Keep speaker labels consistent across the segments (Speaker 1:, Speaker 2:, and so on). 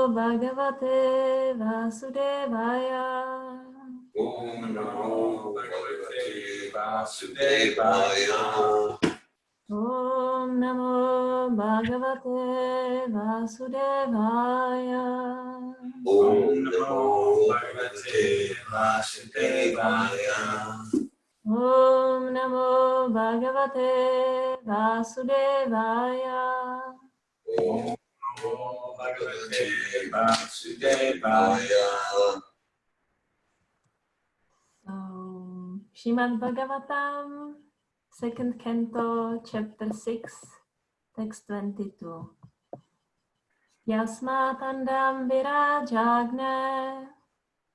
Speaker 1: Bhagavate Vasudevaya.
Speaker 2: Om Namo Bhagavate Vasudevaya.
Speaker 1: Om Namo Bhagavate Vasudevaya.
Speaker 2: Om Namo Bhagavate Vasudevaya.
Speaker 1: Om Namo Bhagavate Vasudevaya.
Speaker 2: Om Namo Bhagavate Vasudevaya.
Speaker 1: Srimad Bhagavatam, 2nd Canto, Chapter 6, Text 22. Yasmatandam virajagne.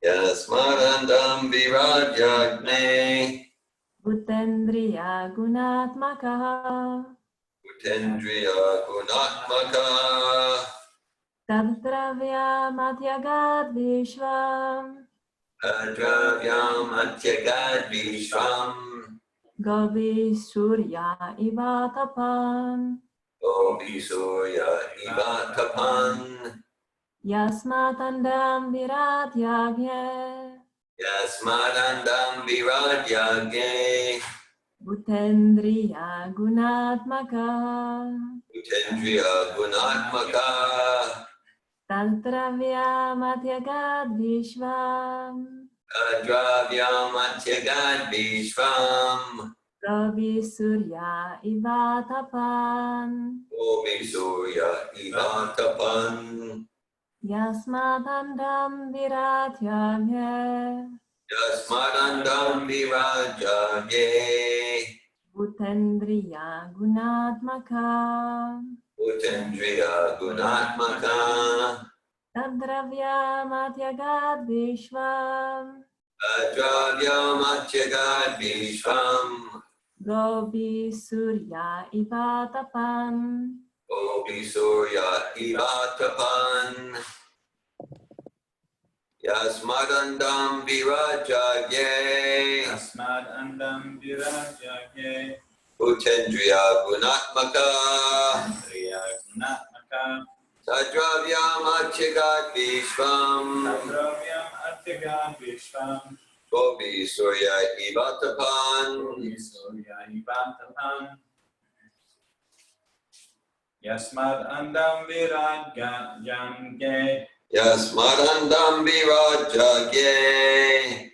Speaker 2: Yasmadandam virajagne.
Speaker 1: Bhutendriya gunatmakaha.
Speaker 2: Bhutendriya gunatmaka.
Speaker 1: Tadravya matyagad vishvam.
Speaker 2: Adravyam atyagad vishvam.
Speaker 1: Govi surya ivatapan.
Speaker 2: Gopi surya ivatapan.
Speaker 1: Yasmatandam viratyagye.
Speaker 2: Yasmadandam virajagne.
Speaker 1: Bhutendriya gunatmaka.
Speaker 2: Bhutendriya gunatmaka.
Speaker 1: Tantravya matyagad vishvam.
Speaker 2: Adravyam atyagad vishvam.
Speaker 1: Govi surya ivatapan.
Speaker 2: Gopi surya ivatapan.
Speaker 1: Yasmatandam viratyagye.
Speaker 2: Yasmadandam virajagne.
Speaker 1: Bhutendriya gunatmaka.
Speaker 2: Bhutendriya gunatmaka.
Speaker 1: Tadravya matyagad vishvam.
Speaker 2: Adravyam atyagad vishvam.
Speaker 1: Gopi surya ivatapan.
Speaker 2: Gopi surya ivatapan. Yasmadandam virajagne.
Speaker 3: Yasmadandam virajagne.
Speaker 2: Bhutendriya gunatmaka.
Speaker 3: Bhutendriya gunatmaka.
Speaker 2: Tadravyam atyagad vishvam.
Speaker 3: Tadravyam atyagad vishvam.
Speaker 2: Gopi surya ivatapan.
Speaker 3: Gopi surya ivatapan. Yasmadandam virajagne.
Speaker 2: Yasmadandam virajagne.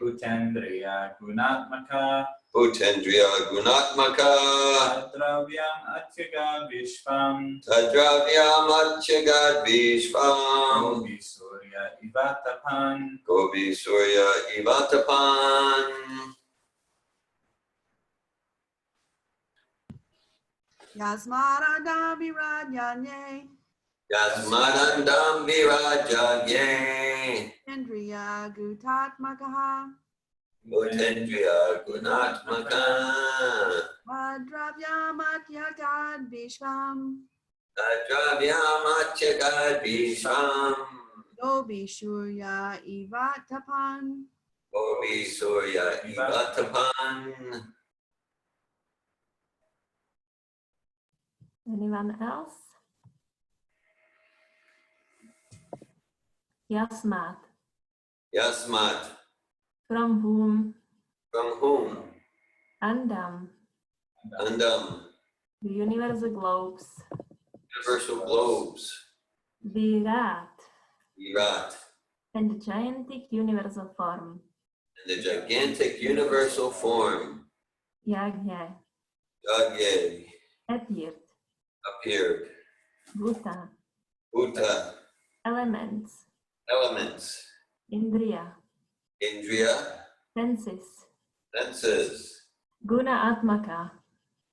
Speaker 3: Bhutendriya gunatmaka.
Speaker 2: Bhutendriya gunatmaka.
Speaker 3: Tadravyam atyagad vishvam.
Speaker 2: Tadravyam atyagad vishvam.
Speaker 3: Gopi surya ivatapan.
Speaker 2: Gopi surya ivatapan.
Speaker 4: Yasmaranda virajanye.
Speaker 2: Yasmadandam virajagne.
Speaker 4: Indriya gutatmakaha.
Speaker 2: Bhutendriya gunatmaka.
Speaker 4: Madravyamatyagat vishvam.
Speaker 2: Tadravyam atyagad vishvam.
Speaker 4: Gopi surya ivatapan.
Speaker 2: Gopi surya ivatapan.
Speaker 1: Anyone else? Yasmat.
Speaker 2: Yasmat.
Speaker 1: From whom?
Speaker 2: From whom?
Speaker 1: Andam.
Speaker 2: Andam.
Speaker 1: The universal globes.
Speaker 2: Universal globes.
Speaker 1: Virat.
Speaker 2: Virat.
Speaker 1: And the gigantic universal form.
Speaker 2: And the gigantic universal form.
Speaker 1: Yagya.
Speaker 2: Yagye.
Speaker 1: Appeared.
Speaker 2: Appeared.
Speaker 1: Bhuta.
Speaker 2: Bhuta.
Speaker 1: Elements.
Speaker 2: Elements.
Speaker 1: Indriya.
Speaker 2: Indriya.
Speaker 1: Senses.
Speaker 2: Senses.
Speaker 1: Guna Atmaka.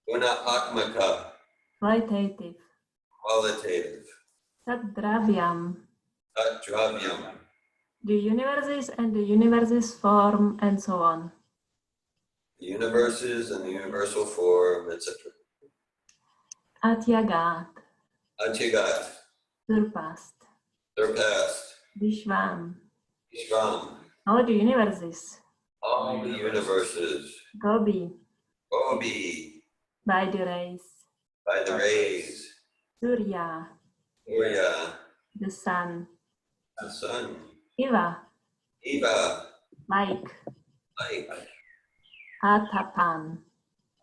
Speaker 2: Guna atmaka.
Speaker 1: Qualitative.
Speaker 2: Qualitative.
Speaker 1: Tadravyam.
Speaker 2: Tadravyam.
Speaker 1: The universes and the universe's form and so on.
Speaker 2: The universes and the universal form, etc.
Speaker 1: Atyagat.
Speaker 2: Atyagat.
Speaker 1: Surpassed.
Speaker 2: Surpassed.
Speaker 1: Vishvam.
Speaker 2: Vishvam.
Speaker 1: All the universes.
Speaker 2: All the universes.
Speaker 1: Gobi.
Speaker 2: Gobi.
Speaker 1: By the rays.
Speaker 2: By the rays.
Speaker 1: Surya.
Speaker 2: Surya.
Speaker 1: The sun.
Speaker 2: the sun.
Speaker 1: Iva,
Speaker 2: Eva,
Speaker 1: like.
Speaker 2: like.
Speaker 1: Atapan,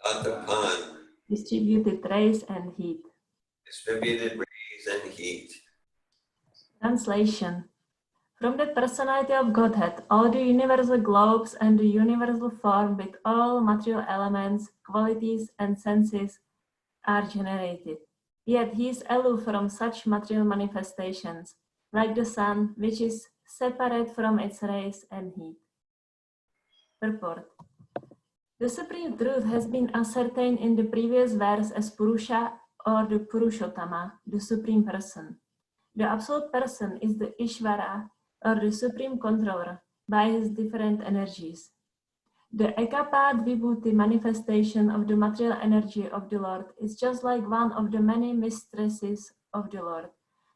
Speaker 2: Atapan,
Speaker 1: distributed rays and heat.
Speaker 2: distributed rays and heat.
Speaker 1: Translation. From the personality of Godhead, all the universal globes and the universal form with all material elements, qualities, and senses are generated. Yet he is aloof from such material manifestations, like the sun, which is separate from its rays and heat. Purport. The supreme truth has been ascertained in the previous verse as Purusha or the Purushottama, the supreme person. The absolute person is the Ishvara or the supreme controller by his different energies. The Ekapad Vibhuti manifestation of the material energy of the Lord is just like one of the many mistresses of the Lord,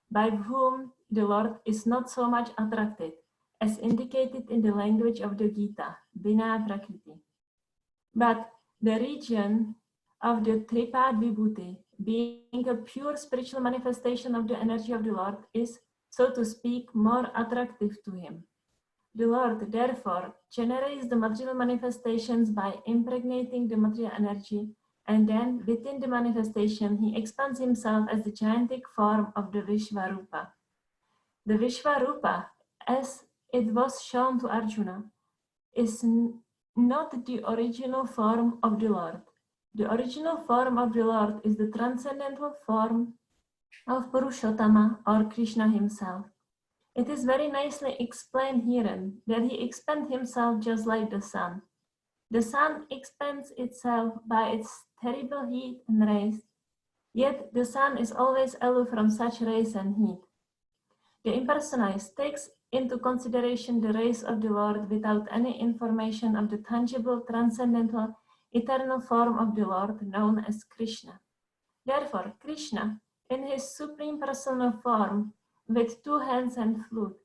Speaker 1: by whom the Lord is not so much attracted, as indicated in the language of the Gita, Bina Prakriti. But the region of the Tripad Vibhuti, being a pure spiritual manifestation of the energy of the Lord, is, so to speak, more attractive to him. The Lord, therefore, generates the material manifestations by impregnating the material energy, and then, within the manifestation, he expands himself as the gigantic form of the Vishvarupa. The Vishvarupa, as it was shown to Arjuna, is not the original form of the Lord. The original form of the Lord is the transcendental form of Purushottama or Krishna himself. It is very nicely explained herein that he expands himself just like the sun. The sun expands itself by its terrible heat and rays, yet the sun is always aloof from such rays and heat. The impersonalized takes into consideration the rays of the Lord without any information of the tangible, transcendental, eternal form of the Lord known as Krishna. Therefore, Krishna, in his supreme personal form, with 2 hands and flute,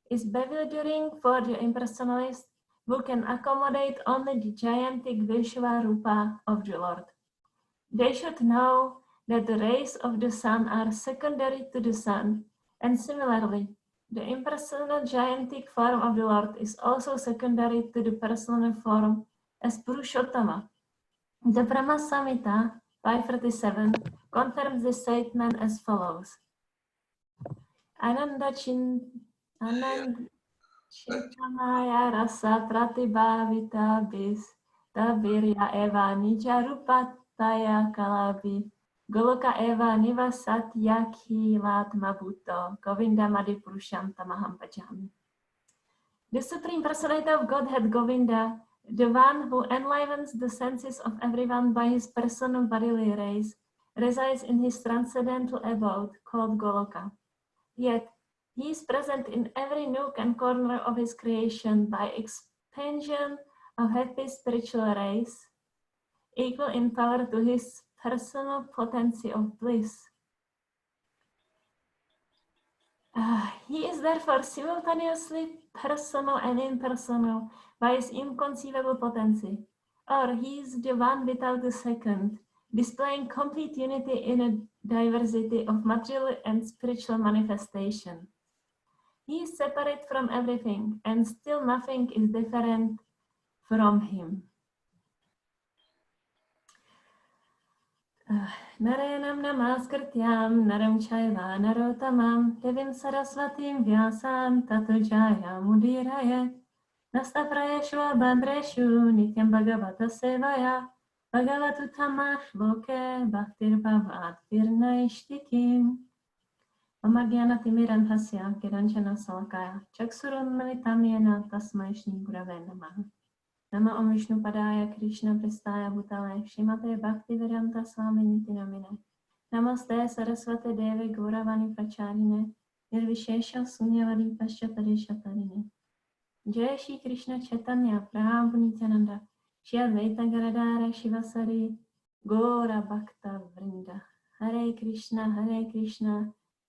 Speaker 1: is bewildering for the impersonalist who can accommodate only the gigantic Vishvarupa of the Lord. They should know that the rays of the sun are secondary to the sun, and similarly, the impersonal gigantic form of the Lord is also secondary to the personal form as Purushottama. The Brahma Samhita 537 confirms this statement as follows. Ananda Chintamaya Rasa Pratibhavita Bis Tavirya Eva Nija Rupataya Kalabi Goloka Eva Nivasatyakhilatma Bhutto Govinda Madipurusham Tamaham Pachami. The Supreme Personality of Godhead, Govinda, the one who enlivens the senses of everyone by his personal bodily rays, resides in his transcendental abode called Goloka. Yet, he is present in every nook and corner of his creation by expansion of happy spiritual rays, equal in power to his personal potency of bliss. He is therefore simultaneously personal and impersonal by his inconceivable potency, or he is the one without the second, displaying complete unity in a diversity of material and spiritual manifestation. He is separate from everything, and still nothing is different from him. Narenam namaskrityam naram chaiva narotamam devim sarasvatim vyasam tato jaya mudirayet nastaprayeshu abandreshu nityam bhagavata sevaya bhagavatu tamash loke bhaktir bhavat virnaishtikim Amadhyana timiran hasya kiranchana salakaya chaksurun militam yena tasmai shri gurave namaha Nama Om Vishnu Padaya Krishna Prestaya Bhutale Shrimate Bhakti Vedanta Swami Niti Namine Namaste Saraswate Devi Gauravani Pracharine Nirvishesha Sunyavadi Paschatari Shatarine Jai Shri Krishna Chaitanya Prabhu Nityananda Shri Advaita Garadara Shivasari Gaura Bhakta Vrinda Hare Krishna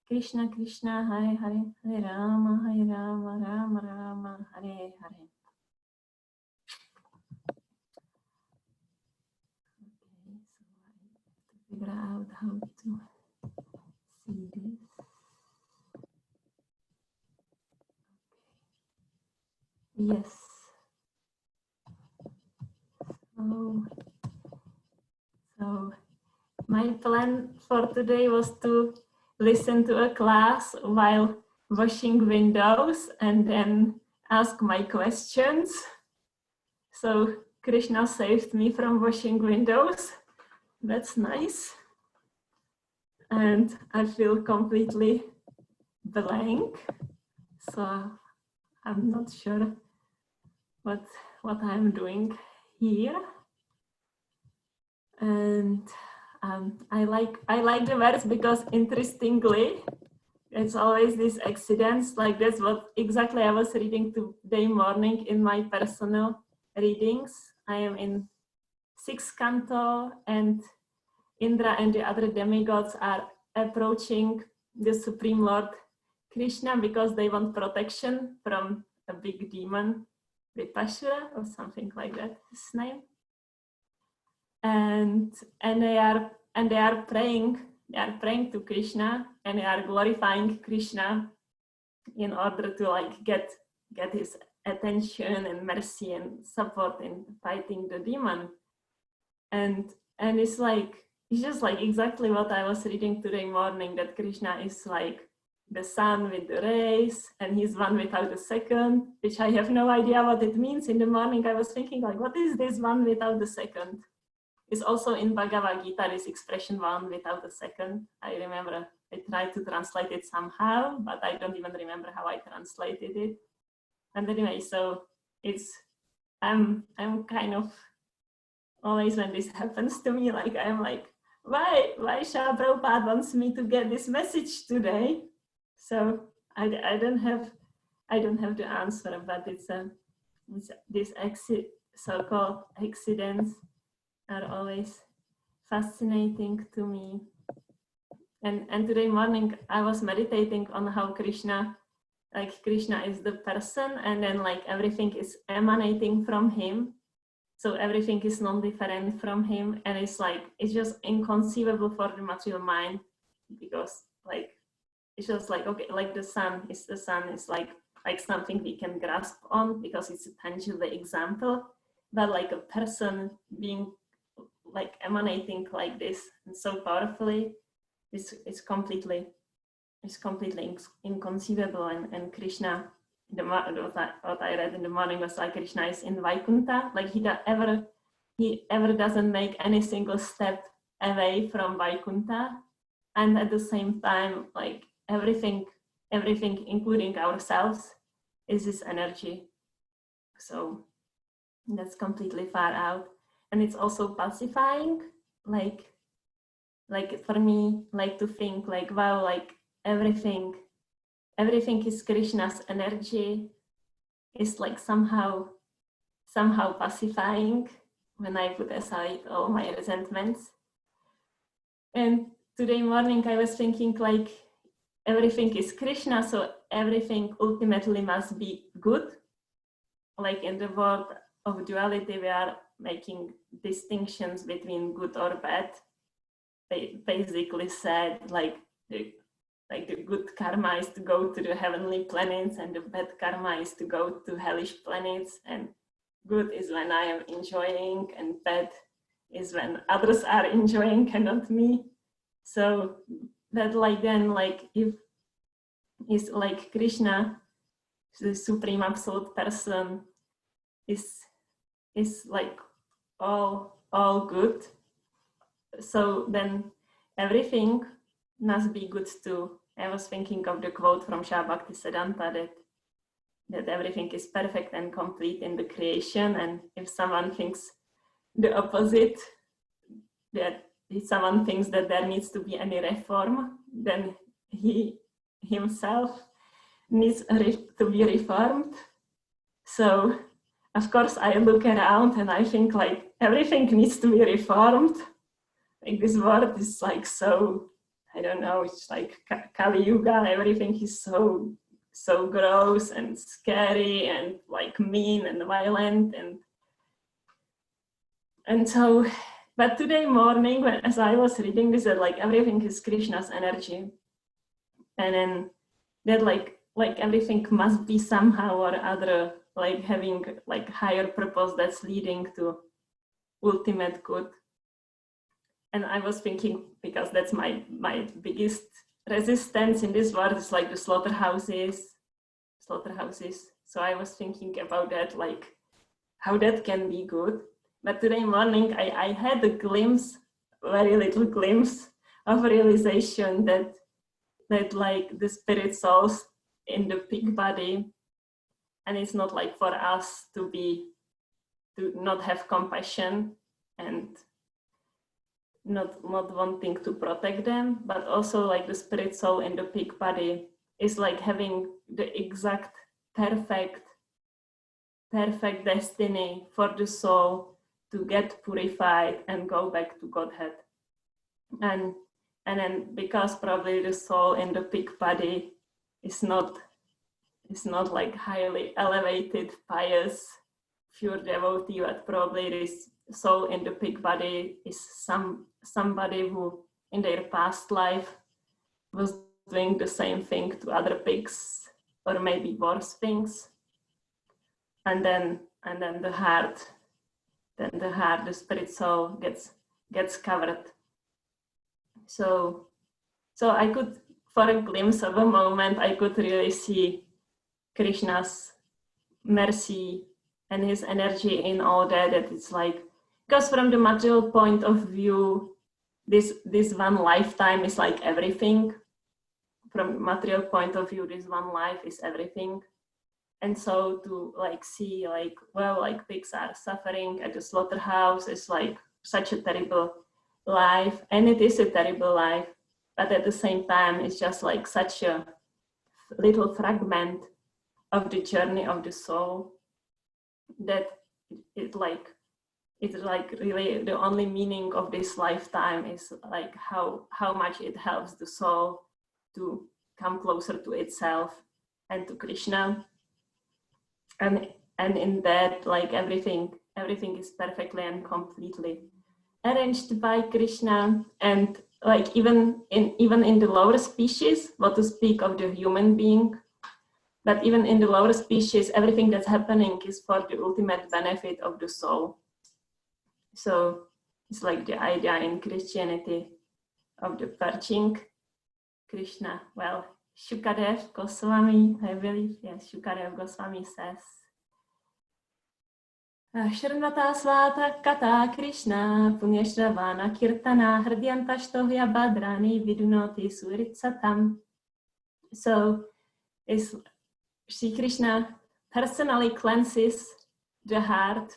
Speaker 1: Krishna Krishna Hare Hare Hare Rama Rama Rama Hare Hare. Figure out how to see this. Yes. So my plan for today was to listen to a class while washing windows and then ask my questions. So Krishna saved me from washing windows. That's nice. And I feel completely blank. So I'm not sure what I'm doing here. And I like the verse because interestingly, it's always these accidents. Like that's what exactly I was reading today morning in my personal readings. I am in 6th canto, and Indra and the other demigods are approaching the Supreme Lord Krishna because they want protection from a big demon, Vipashura or something like that, his name. And they are praying to Krishna, and they are glorifying Krishna in order to like get his attention and mercy and support in fighting the demon. And it's just like exactly what I was reading today morning, that Krishna is like the sun with the rays, and he's one without a second, which I have no idea what it means. In the morning I was thinking like, what is this one without the second? It's also in Bhagavad Gita, this expression one without a second. I remember I tried to translate it somehow, but I don't even remember how I translated it. And anyway, so I'm kind of always when this happens to me, like I'm like, why Srila Prabhupada wants me to get this message today? So I don't have the answer, but it's this so-called accidents are always fascinating to me. And today morning I was meditating on how Krishna is the person, and then like everything is emanating from him. So everything is non-different from him, and it's just inconceivable for the material mind, because like it's just like, okay, like the sun is like something we can grasp on because it's a tangible example, but like a person being like emanating like this and so powerfully is completely inconceivable. And Krishna, what I read in the morning was like Krishna is in Vaikuntha, like he ever doesn't make any single step away from Vaikuntha, and at the same time like everything including ourselves is this energy. So that's completely far out. And it's also pacifying, like for me, like to think like, wow, like everything is Krishna's energy. Is like somehow pacifying when I put aside all my resentments. And today morning I was thinking like everything is Krishna, so everything ultimately must be good. Like in the world of duality, we are making distinctions between good or bad. They basically said like the good karma is to go to the heavenly planets, and the bad karma is to go to hellish planets, and good is when I am enjoying, and bad is when others are enjoying and not me. So that like then like if is like Krishna, the supreme absolute person, is like all good, so then everything must be good too. I was thinking of the quote from Srila Bhaktisiddhanta that everything is perfect and complete in the creation, and if someone thinks the opposite, that if someone thinks that there needs to be any reform, then he himself needs to be reformed. So of course I look around and I think like everything needs to be reformed. Like this world is like so, I don't know, it's like Kali Yuga, everything is so gross and scary and like mean and violent, and so, but today morning as I was reading this, that like everything is Krishna's energy, and then that like everything must be somehow or other like having like higher purpose that's leading to ultimate good. And I was thinking, because that's my biggest resistance in this world is like the slaughterhouses. So I was thinking about that, like how that can be good. But today morning I had a glimpse, very little glimpse of realization that like the spirit souls in the pig body, and it's not like for us to not have compassion and not wanting to protect them, but also like the spirit soul in the pig body is like having the exact perfect destiny for the soul to get purified and go back to Godhead. And then because probably the soul in the pig body is not like highly elevated, pious, pure devotee, but probably this soul in the pig body is somebody who in their past life was doing the same thing to other pigs, or maybe worse things. And then the heart, the spirit soul gets covered. So I could, for a glimpse of a moment, I could really see Krishna's mercy and his energy in all that it's like, because from the material point of view, this one lifetime is like everything. From the material point of view, this one life is everything. And so to like see like, well, like pigs are suffering at the slaughterhouse is like such a terrible life, and it is a terrible life, but at the same time it's just like such a little fragment of the journey of the soul that it's like really the only meaning of this lifetime is like how much it helps the soul to come closer to itself and to Krishna. And in that, like everything is perfectly and completely arranged by Krishna. And like even in the lower species, what to speak of the human being, but even in the lower species, everything that's happening is for the ultimate benefit of the soul. So it's like the idea in Christianity of the purging. Krishna, well, Shukadev Goswami, I believe, yes, Shukadev Goswami says, Shranvata Svata Kata Krishna Punyashravana Kirtana Hrdyantastohya Badrani Vidunoti Suritsatam. So is Sri Krishna personally cleanses the heart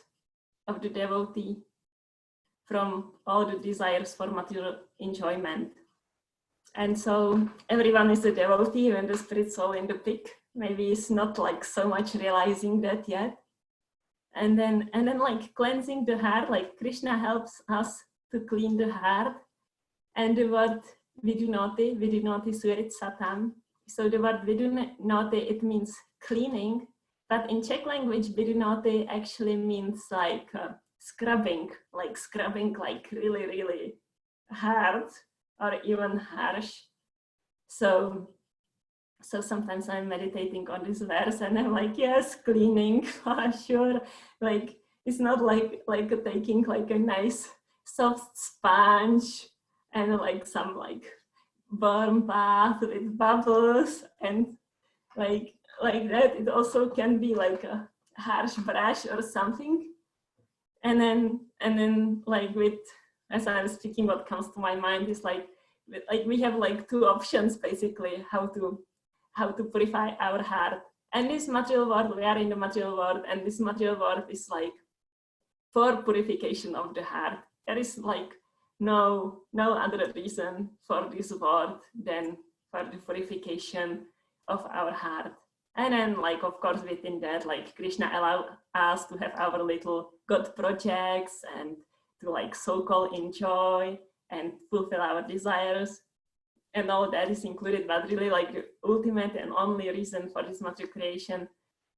Speaker 1: of the devotee from all the desires for material enjoyment. And so everyone is a devotee, when the spirit soul in the pig maybe is not like so much realizing that yet. And then like cleansing the heart, like Krishna helps us to clean the heart. And the word vidunoti surit satam. So the word vidunoti, it means cleaning, but in Czech language, vidunoti actually means like scrubbing like really, really hard or even harsh. So sometimes I'm meditating on this verse and I'm like, yes, cleaning for sure. Like it's not like taking like a nice soft sponge and like some like warm bath with bubbles and like that. It also can be like a harsh brush or something. And then like with, as I was speaking, what comes to my mind is like we have like two options basically how to purify our heart. And this material world, we are in the material world, and this material world is like for purification of the heart. There is like no other reason for this world than for the purification of our heart. And then like, of course, within that, like Krishna allowed us to have our little God projects and to like so-called enjoy and fulfill our desires. And all that is included, but really like the ultimate and only reason for this material creation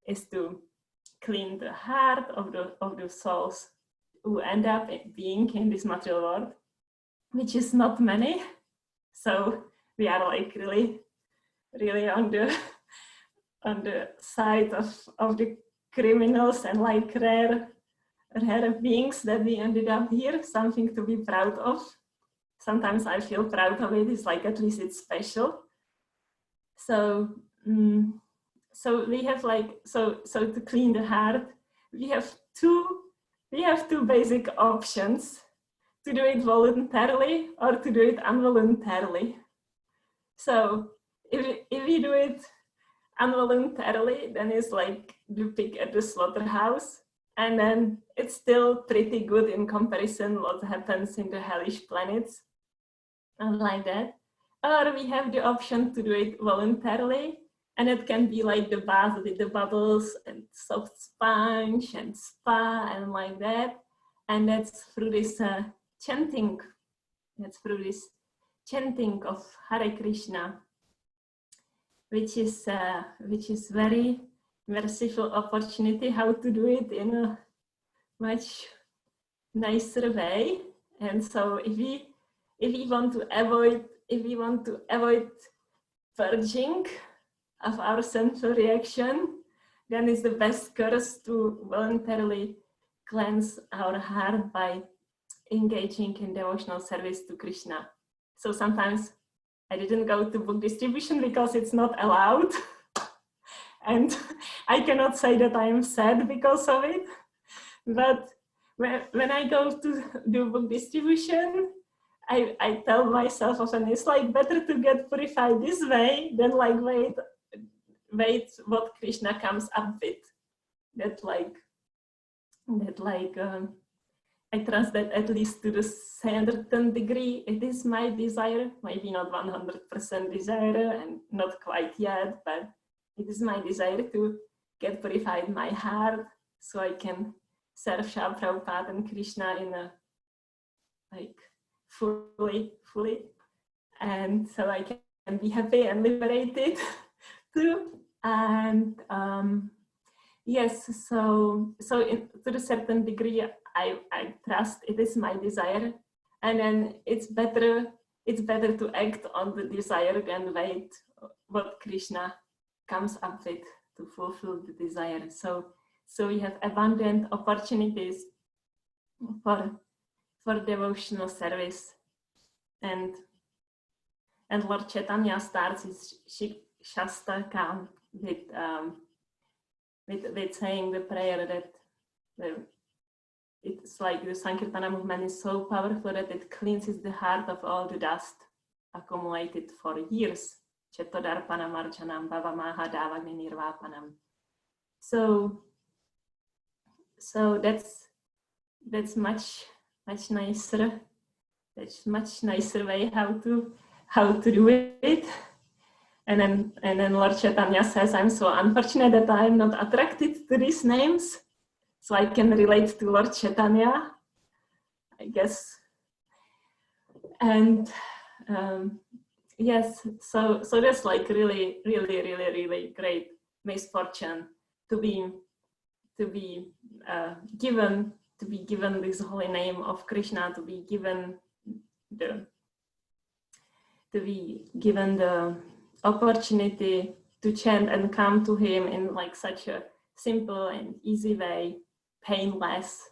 Speaker 1: is to clean the heart of the souls who end up being in this material world, which is not many. So we are like really on the side of the criminals and like rare beings that we ended up here, something to be proud of. Sometimes I feel proud of it. It's like at least it's special. So so we have like so to clean the heart, we have two basic options: to do it voluntarily or to do it involuntarily. So if we do it involuntarily, then it's like the pig at the slaughterhouse, and then it's still pretty good in comparison what happens in the hellish planets and like that. Or we have the option to do it voluntarily, and it can be like the bath with the bubbles and soft sponge and spa and like that. And that's through this chanting. That's through this chanting of Hare Krishna, which is very merciful opportunity how to do it in a much nicer way. And so if we want to avoid purging of our sensual reaction, then it's the best course to voluntarily cleanse our heart by engaging in devotional service to Krishna. So sometimes I didn't go to book distribution because it's not allowed. And I cannot say that I am sad because of it. But when I go to do book distribution, I tell myself often it's like better to get purified this way than like wait what Krishna comes up with. I trust that at least to the certain degree it is my desire, maybe not 100% desire and not quite yet, but it is my desire to get purified in my heart so I can serve Srila Prabhupada and Krishna in a like fully, and so I can be happy and liberated too. And yes, so to a certain degree, I trust it is my desire, and then it's better to act on the desire than wait what Krishna comes up with to fulfill the desire. So we have abundant opportunities for devotional service, and Lord Chaitanya starts his Shastakam with saying the prayer that it's like the Sankirtana movement is so powerful that it cleanses the heart of all the dust accumulated for years. Chetodarpanam Archanam Bhavamaha Davagni Nirvapanam. So that's much nicer. That's much nicer way how to do it. And then Lord Chaitanya says, I'm so unfortunate that I am not attracted to these names, so I can relate to Lord Chaitanya, I guess. And yes, so that's like really great misfortune to be given this holy name of Krishna, to be given the opportunity to chant and come to him in like such a simple and easy way, painless.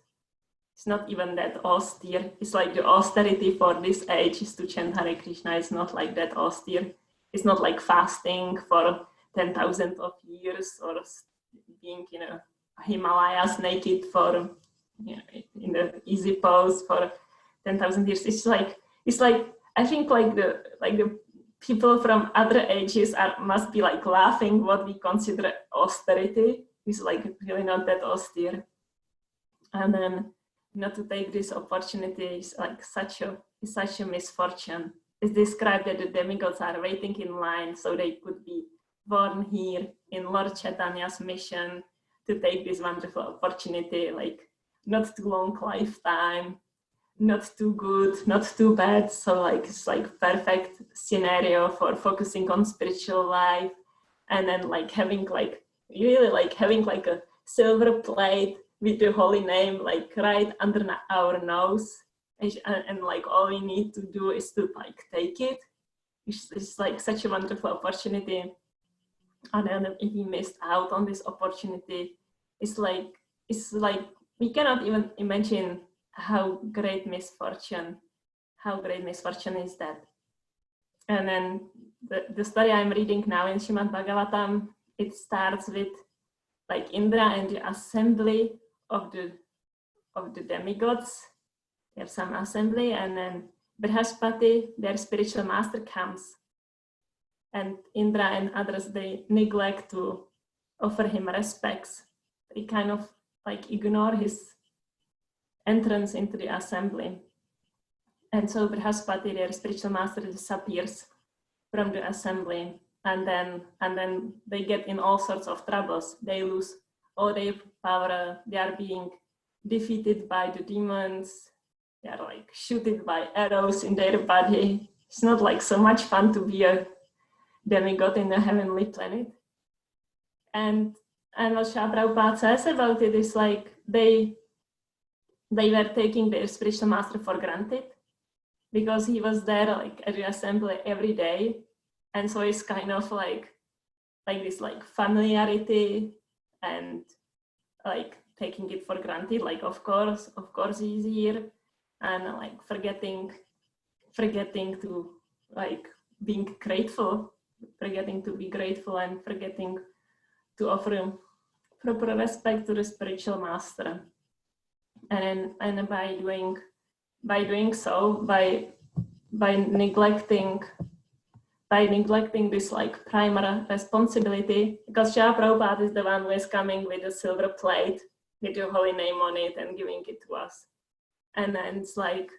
Speaker 1: It's not even that austere. It's like the austerity for this age is to chant Hare Krishna. It's not like that austere. It's not like fasting for 10,000 of years or being, Himalayas naked for, in the easy pose for 10,000 years. It's like I think like the people from other ages must be like laughing what we consider austerity. It's like really not that austere. And then not to take this opportunity is like such a misfortune. It's described that the demigods are waiting in line so they could be born here in Lord Chaitanya's mission to take this wonderful opportunity, like not too long lifetime, not too good, not too bad. So like it's like perfect scenario for focusing on spiritual life, and then like having like a silver plate with the holy name like right under our nose, and like all we need to do is to like take it. It's like such a wonderful opportunity, and then if we missed out on this opportunity, it's like we cannot even imagine how great misfortune is that. And then the story I'm reading now in Srimad Bhagavatam, it starts with like Indra and the assembly of the demigods. They have some assembly, and then Brihaspati, their spiritual master, comes, and Indra and others, they neglect to offer him respects. They kind of like ignore his entrance into the assembly. And so Brihaspati, their spiritual master, disappears from the assembly, and then they get in all sorts of troubles. They lose all their power. They are being defeated by the demons. They are like shooted by arrows in their body. It's not like so much fun to be a demigod in a heavenly planet. And what Srila Prabhupada says about it is like they were taking their spiritual master for granted, because he was there like at the assembly every day. And so it's kind of like this like familiarity and like taking it for granted, like of course he's here, and like forgetting to like being grateful, forgetting to be grateful, and forgetting to offer proper respect to the spiritual master. And by doing so, by neglecting this like primary responsibility, because Srila Prabhupada is the one who is coming with a silver plate with your holy name on it and giving it to us. And then it's like,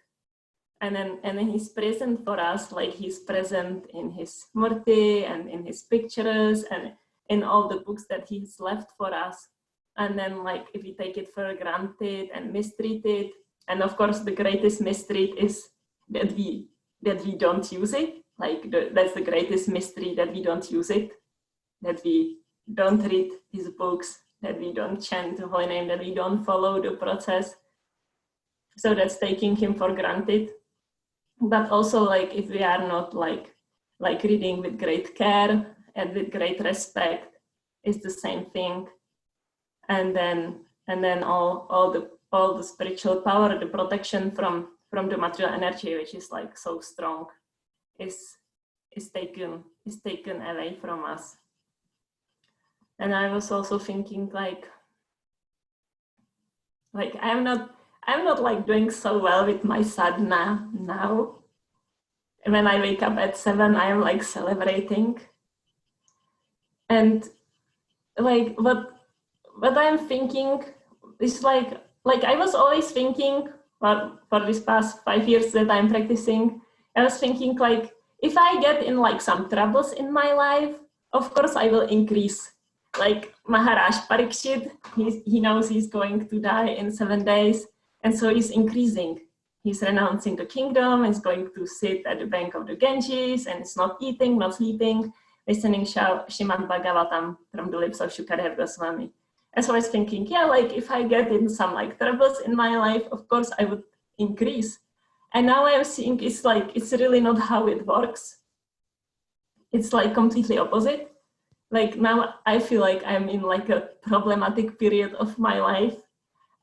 Speaker 1: and then he's present for us, like he's present in his murti and in his pictures and in all the books that he's left for us. And then like if we take it for granted and mistreat it, and of course the greatest mistreat is that we don't use it. Like that's the greatest mystery, that we don't use it, that we don't read his books, that we don't chant the holy name, that we don't follow the process. So that's taking him for granted. But also like if we are not like reading with great care and with great respect, it's the same thing. And then all the spiritual power, the protection from the material energy, which is like so strong, is taken away from us. And I was also thinking like I'm not like doing so well with my sadhana now. And when I wake up at 7, I am like celebrating. And like what I'm thinking is like I was always thinking for this past 5 years that I'm practicing, I was thinking like, if I get in like some troubles in my life, of course I will increase. Like Maharaj Parikshit, he knows he's going to die in 7 days, and so he's increasing. He's renouncing the kingdom, he's going to sit at the bank of the Ganges, and he's not eating, not sleeping, listening Srimad Bhagavatam from the lips of Shukadeva Goswami. And so I was thinking, yeah, like if I get in some like troubles in my life, of course I would increase. And now I'm seeing it's really not how it works. It's like completely opposite. Like now I feel like I'm in like a problematic period of my life,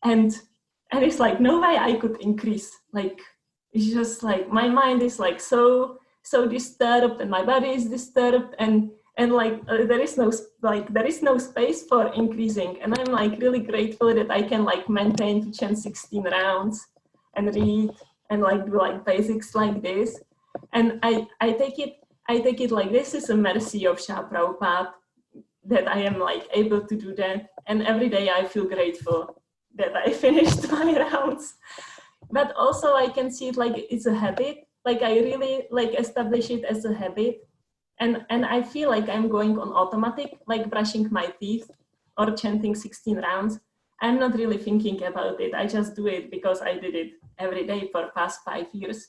Speaker 1: and it's like no way I could increase. Like it's just like my mind is like so disturbed, and my body is disturbed, and like there is no space for increasing. And I'm like really grateful that I can like maintain to chant 16 rounds and read and like do like basics like this. And I take it like this is a mercy of Srila Prabhupada that I am like able to do that. And every day I feel grateful that I finished my rounds. But also I can see it like it's a habit. Like I really like establish it as a habit. And I feel like I'm going on automatic, like brushing my teeth or chanting 16 rounds. I'm not really thinking about it. I just do it because I did it every day for past 5 years.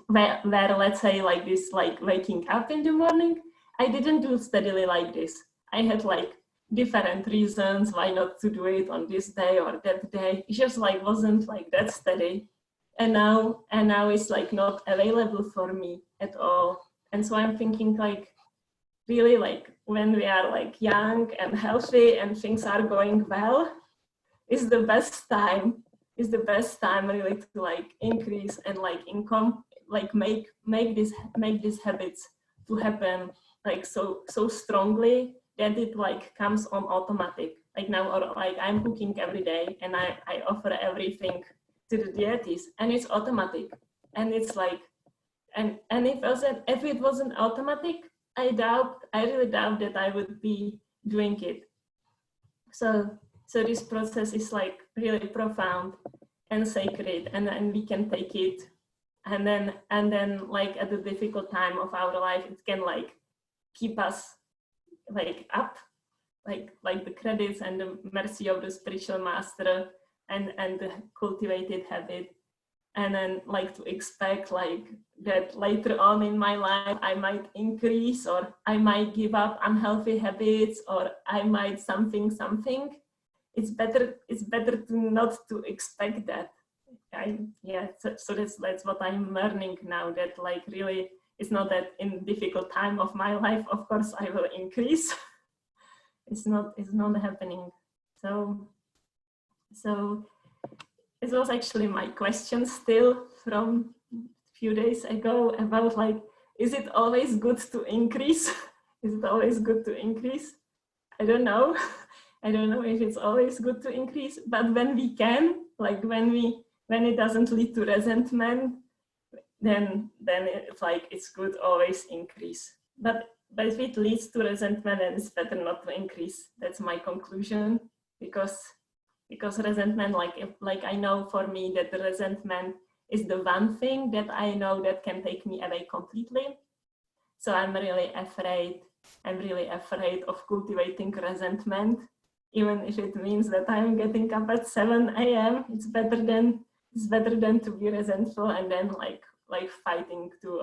Speaker 1: Where let's say like this, like waking up in the morning, I didn't do steadily like this. I had like different reasons why not to do it on this day or that day. It just like wasn't like that steady. And now it's like not available for me at all. And so I'm thinking like really like when we are like young and healthy and things are going well, is the best time really to like increase and like income, like make these habits to happen like so strongly that it like comes on automatic. Like now, or like I'm cooking every day and I offer everything to the deities and it's automatic. And it's like, and if it wasn't automatic, I really doubt that I would be doing it. So this process is like really profound and sacred, and then we can take it, and then like at the difficult time of our life, it can like keep us like up, like the credits and the mercy of the spiritual master and the cultivated habit. And then like to expect like that later on in my life, I might increase or I might give up unhealthy habits or I might something. It's better to not to expect that. So that's what I'm learning now, that like really it's not that in difficult time of my life, of course I will increase. It's not happening. So it was actually my question still from a few days ago about like, is it always good to increase? Is it always good to increase? I don't know. I don't know if it's always good to increase, but when we can, like when it doesn't lead to resentment, then it's like it's good always increase. But if it leads to resentment, then it's better not to increase. That's my conclusion, because resentment, like I know for me that the resentment is the one thing that I know that can take me away completely. So I'm really afraid of cultivating resentment, even if it means that I'm getting up at 7 a.m. It's better than to be resentful and then like fighting to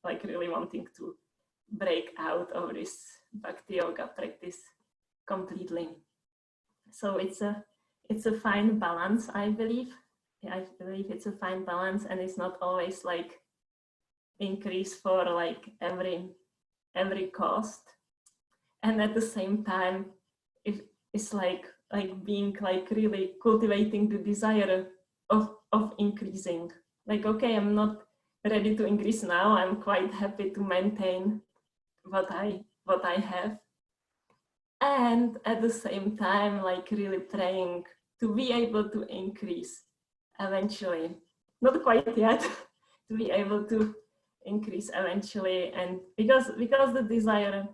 Speaker 1: like really wanting to break out of this bhakti yoga practice completely. So it's a fine balance, I believe. I believe it's a fine balance, and it's not always like increase for like every cost. And at the same time, it's like being like really cultivating the desire of increasing. Like, okay, I'm not ready to increase now. I'm quite happy to maintain what I have. And at the same time, like really praying to be able to increase eventually. Not quite yet, to be able to increase eventually. And because the desire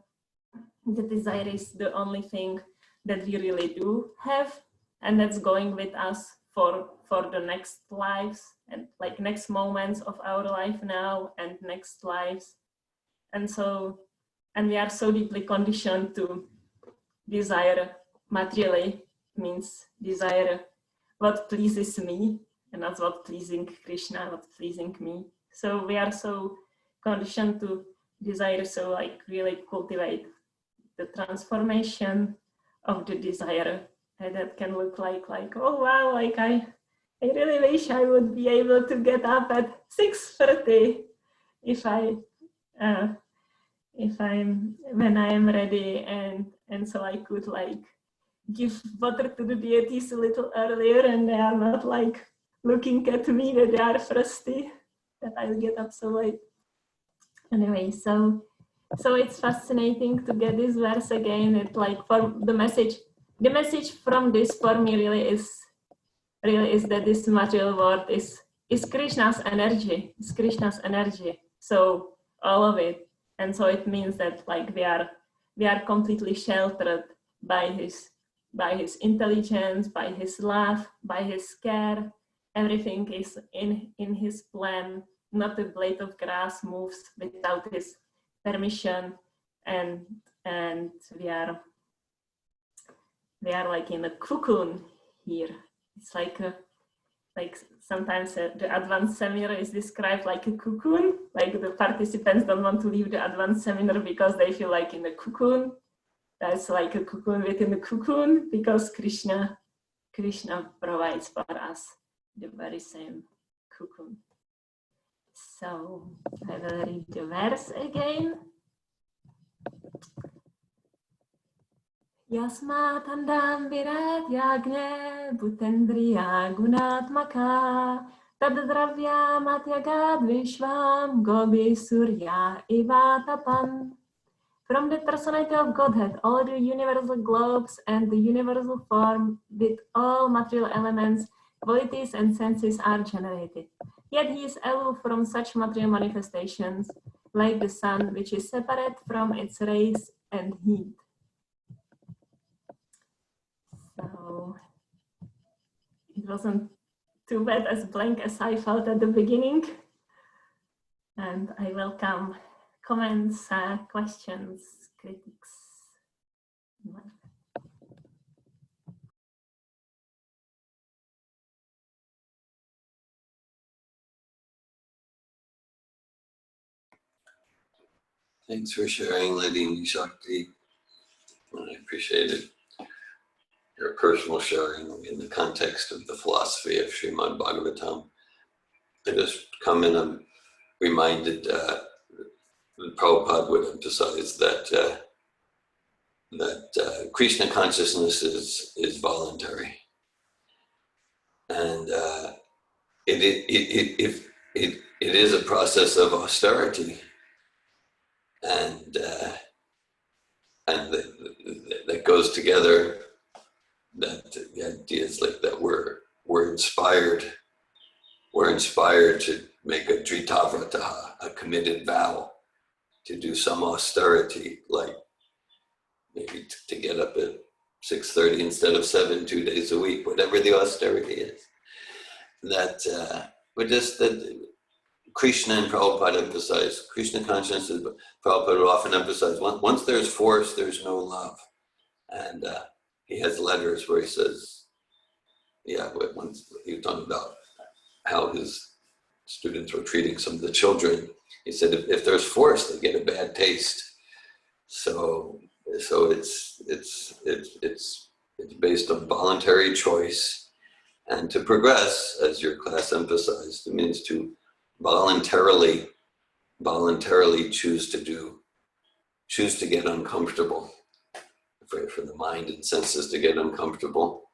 Speaker 1: is the only thing that we really do have, and that's going with us for the next lives and like next moments of our life now and next lives. And we are so deeply conditioned to desire materially, means desire what pleases me and not what pleasing Krishna, what pleasing me. So we are so conditioned to desire, so like really cultivate the transformation of the desire. And that can look like oh wow, like I really wish I would be able to get up at 6:30 when I am ready, and so I could like give water to the deities a little earlier, and they are not like looking at me that they are thirsty, that I will get up so late. Anyway, so it's fascinating to get this verse again. It like for the message from this for me really is that this material world is Krishna's energy. It's Krishna's energy. So all of it. And so it means that like we are completely sheltered by his intelligence, by his love, by his care. Everything is in his plan. Not a blade of grass moves without his permission, and we are like in a cocoon here. It's like sometimes the advanced seminar is described like a cocoon. Like the participants don't want to leave the advanced seminar because they feel like in a cocoon. That's like a cocoon within a cocoon, because Krishna provides for us the very same cocoon. So I will read the verse again. Yasmatandam virat yagne bhutendriya gunatmaka tadadravya matyagad vishvam gobi surya ivatapan. From the personality of Godhead, all the universal globes and the universal form with all material elements, qualities and senses are generated. Yet he is aloof from such material manifestations, like the sun, which is separate from its rays and heat. So it wasn't too bad as blank as I felt at the beginning. And I welcome comments, questions, critics.
Speaker 2: Thanks for sharing, Hladini Shakti. I appreciate it. Your personal sharing in the context of the philosophy of Srimad Bhagavatam. I just come in, I'm reminded that Prabhupada would emphasize that Krishna consciousness is voluntary, and it is a process of austerity, and that goes together. That the idea is like that we're inspired to make a dritavrataha, a committed vow, to do some austerity, like maybe to get up at 6:30 instead of 7, 2 days a week, whatever the austerity is. That Krishna and Prabhupada emphasize, Krishna consciousness, Prabhupada would often emphasize, once there's force, there's no love. And he has letters where he says, once he was talking about how his students were treating some of the children, he said, if there's force, they get a bad taste. So it's based on voluntary choice, and to progress, as your class emphasized, it means to voluntarily choose to get uncomfortable, for the mind and senses to get uncomfortable.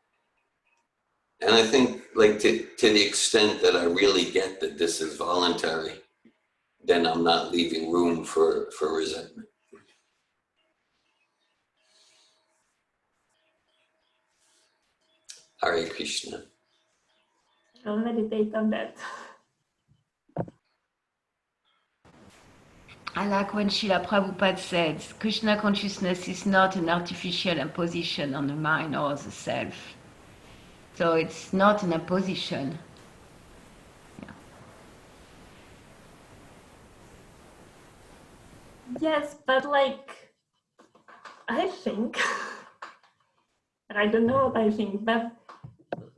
Speaker 2: And I think, like, to the extent that I really get that this is voluntary, then I'm not leaving room for resentment. Hare Krishna.
Speaker 1: I'll meditate on that.
Speaker 5: I like when Srila Prabhupada says, Krishna consciousness is not an artificial imposition on the mind or the self. So it's not an imposition. Yeah.
Speaker 1: Yes, but like, I think, I don't know what I think, but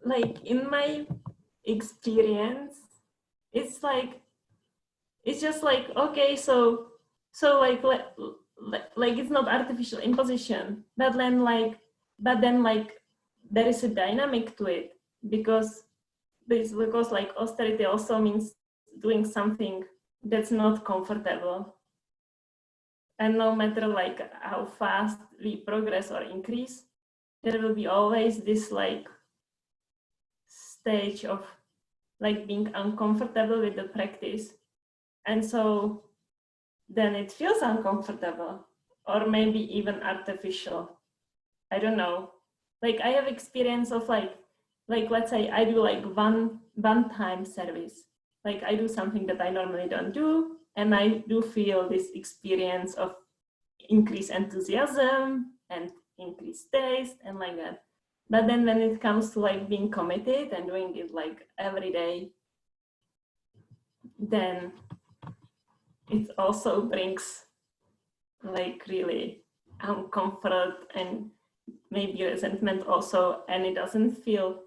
Speaker 1: like in my experience, it's just like, okay, so like it's not artificial imposition, but then like there is a dynamic to it, because like austerity also means doing something that's not comfortable, and no matter like how fast we progress or increase, there will be always this like stage of like being uncomfortable with the practice. And so then it feels uncomfortable, or maybe even artificial. I don't know. Like I have experience of like let's say I do like one time service. Like I do something that I normally don't do, and I do feel this experience of increased enthusiasm and increased taste and like that. But then when it comes to like being committed and doing it like every day, then it also brings like really uncomfort and maybe resentment also, and it doesn't feel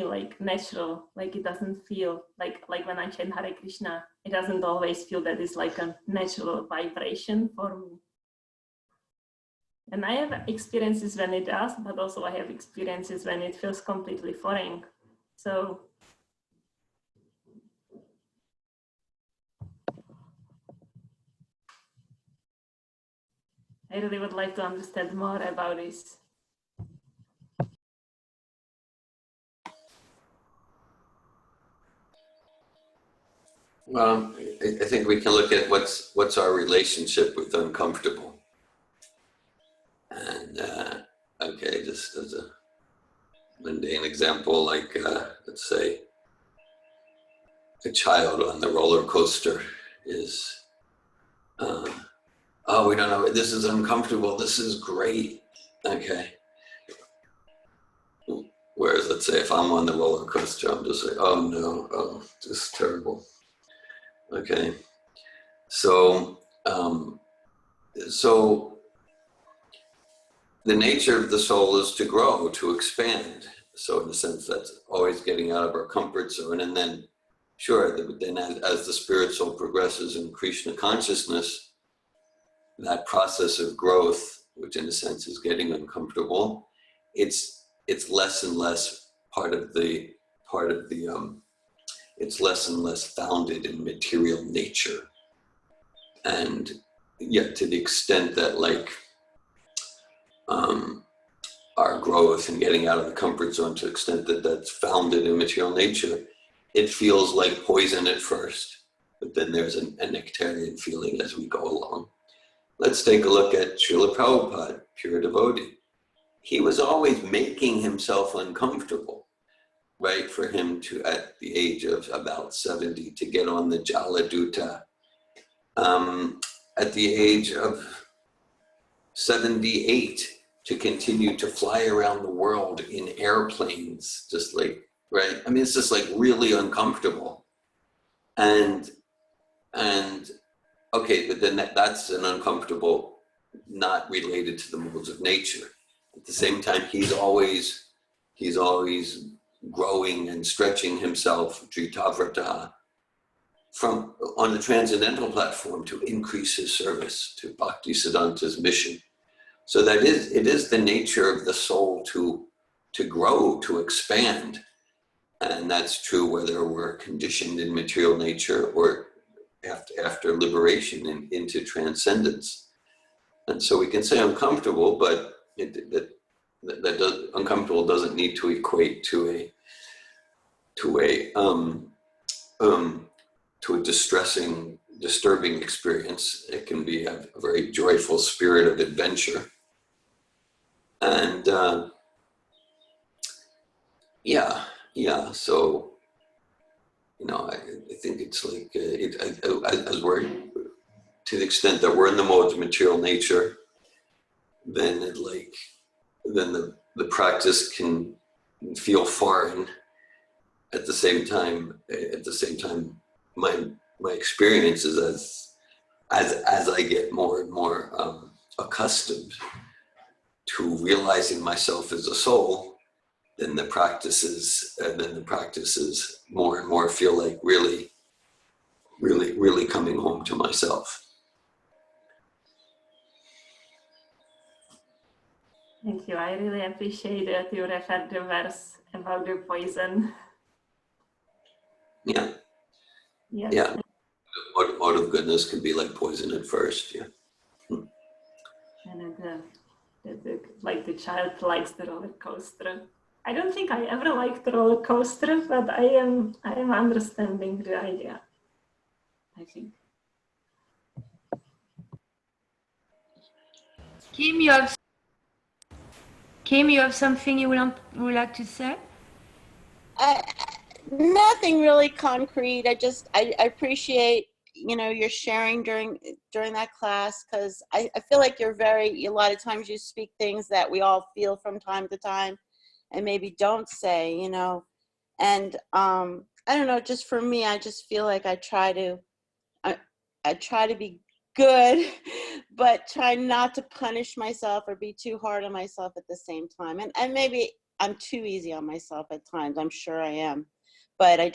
Speaker 1: like natural. Like it doesn't feel like when I chant Hare Krishna, it doesn't always feel that it's like a natural vibration for me. And I have experiences when it does, but also I have experiences when it feels completely foreign. So I really would like to understand more about this.
Speaker 2: Well, I think we can look at what's our relationship with uncomfortable. And okay, just as a mundane example, like let's say a child on the roller coaster is, oh, we don't know, this is uncomfortable, this is great, okay. Whereas let's say if I'm on the roller coaster, I'm just like, oh no, oh, just terrible. Okay, so so the nature of the soul is to grow, to expand. So in a sense, that's always getting out of our comfort zone. And then, sure, but then as the spirit soul progresses in Krishna consciousness, that process of growth, which in a sense is getting uncomfortable, it's less and less it's less and less founded in material nature. And yet to the extent that like our growth and getting out of the comfort zone, to the extent that that's founded in material nature, it feels like poison at first, but then there's a nectarian feeling as we go along. Let's take a look at Srila Prabhupada, pure devotee. He was always making himself uncomfortable, right? For him to, at the age of about 70, to get on the Jaladuta. At the age of 78, to continue to fly around the world in airplanes, just like, right? I mean, it's just like really uncomfortable. And okay, but then that's an uncomfortable, not related to the modes of nature. At the same time, he's always growing and stretching himself, Dritavrata, from on the transcendental platform to increase his service to Bhaktisiddhanta's mission. So that it is the nature of the soul to grow, to expand. And that's true whether we're conditioned in material nature or after liberation into transcendence. And so we can say uncomfortable, but uncomfortable doesn't need to equate to a disturbing experience. It can be a very joyful spirit of adventure. And so, you know, I think it's like, as we're, to the extent that we're in the modes of material nature, then the practice can feel foreign. At the same time, my experience is as I get more and more accustomed to realizing myself as a soul, then the practices more and more feel like really coming home to myself.
Speaker 1: Thank you. I really appreciate that you referred the verse about the poison.
Speaker 2: Yeah.
Speaker 1: Yes.
Speaker 2: Yeah. Mode of goodness can be like poison at first. Yeah.
Speaker 1: And like the child likes the roller coaster. I don't think I ever liked the roller coaster, but I am understanding the idea, I think.
Speaker 5: Kim, you have something you would like to say?
Speaker 6: Nothing really concrete. I appreciate, you know, your sharing during that class, because I feel like a lot of times you speak things that we all feel from time to time and maybe don't say, you know. And I don't know, just for me, I just feel like I try to be good, but try not to punish myself or be too hard on myself at the same time. And maybe I'm too easy on myself at times. I'm sure I am. But I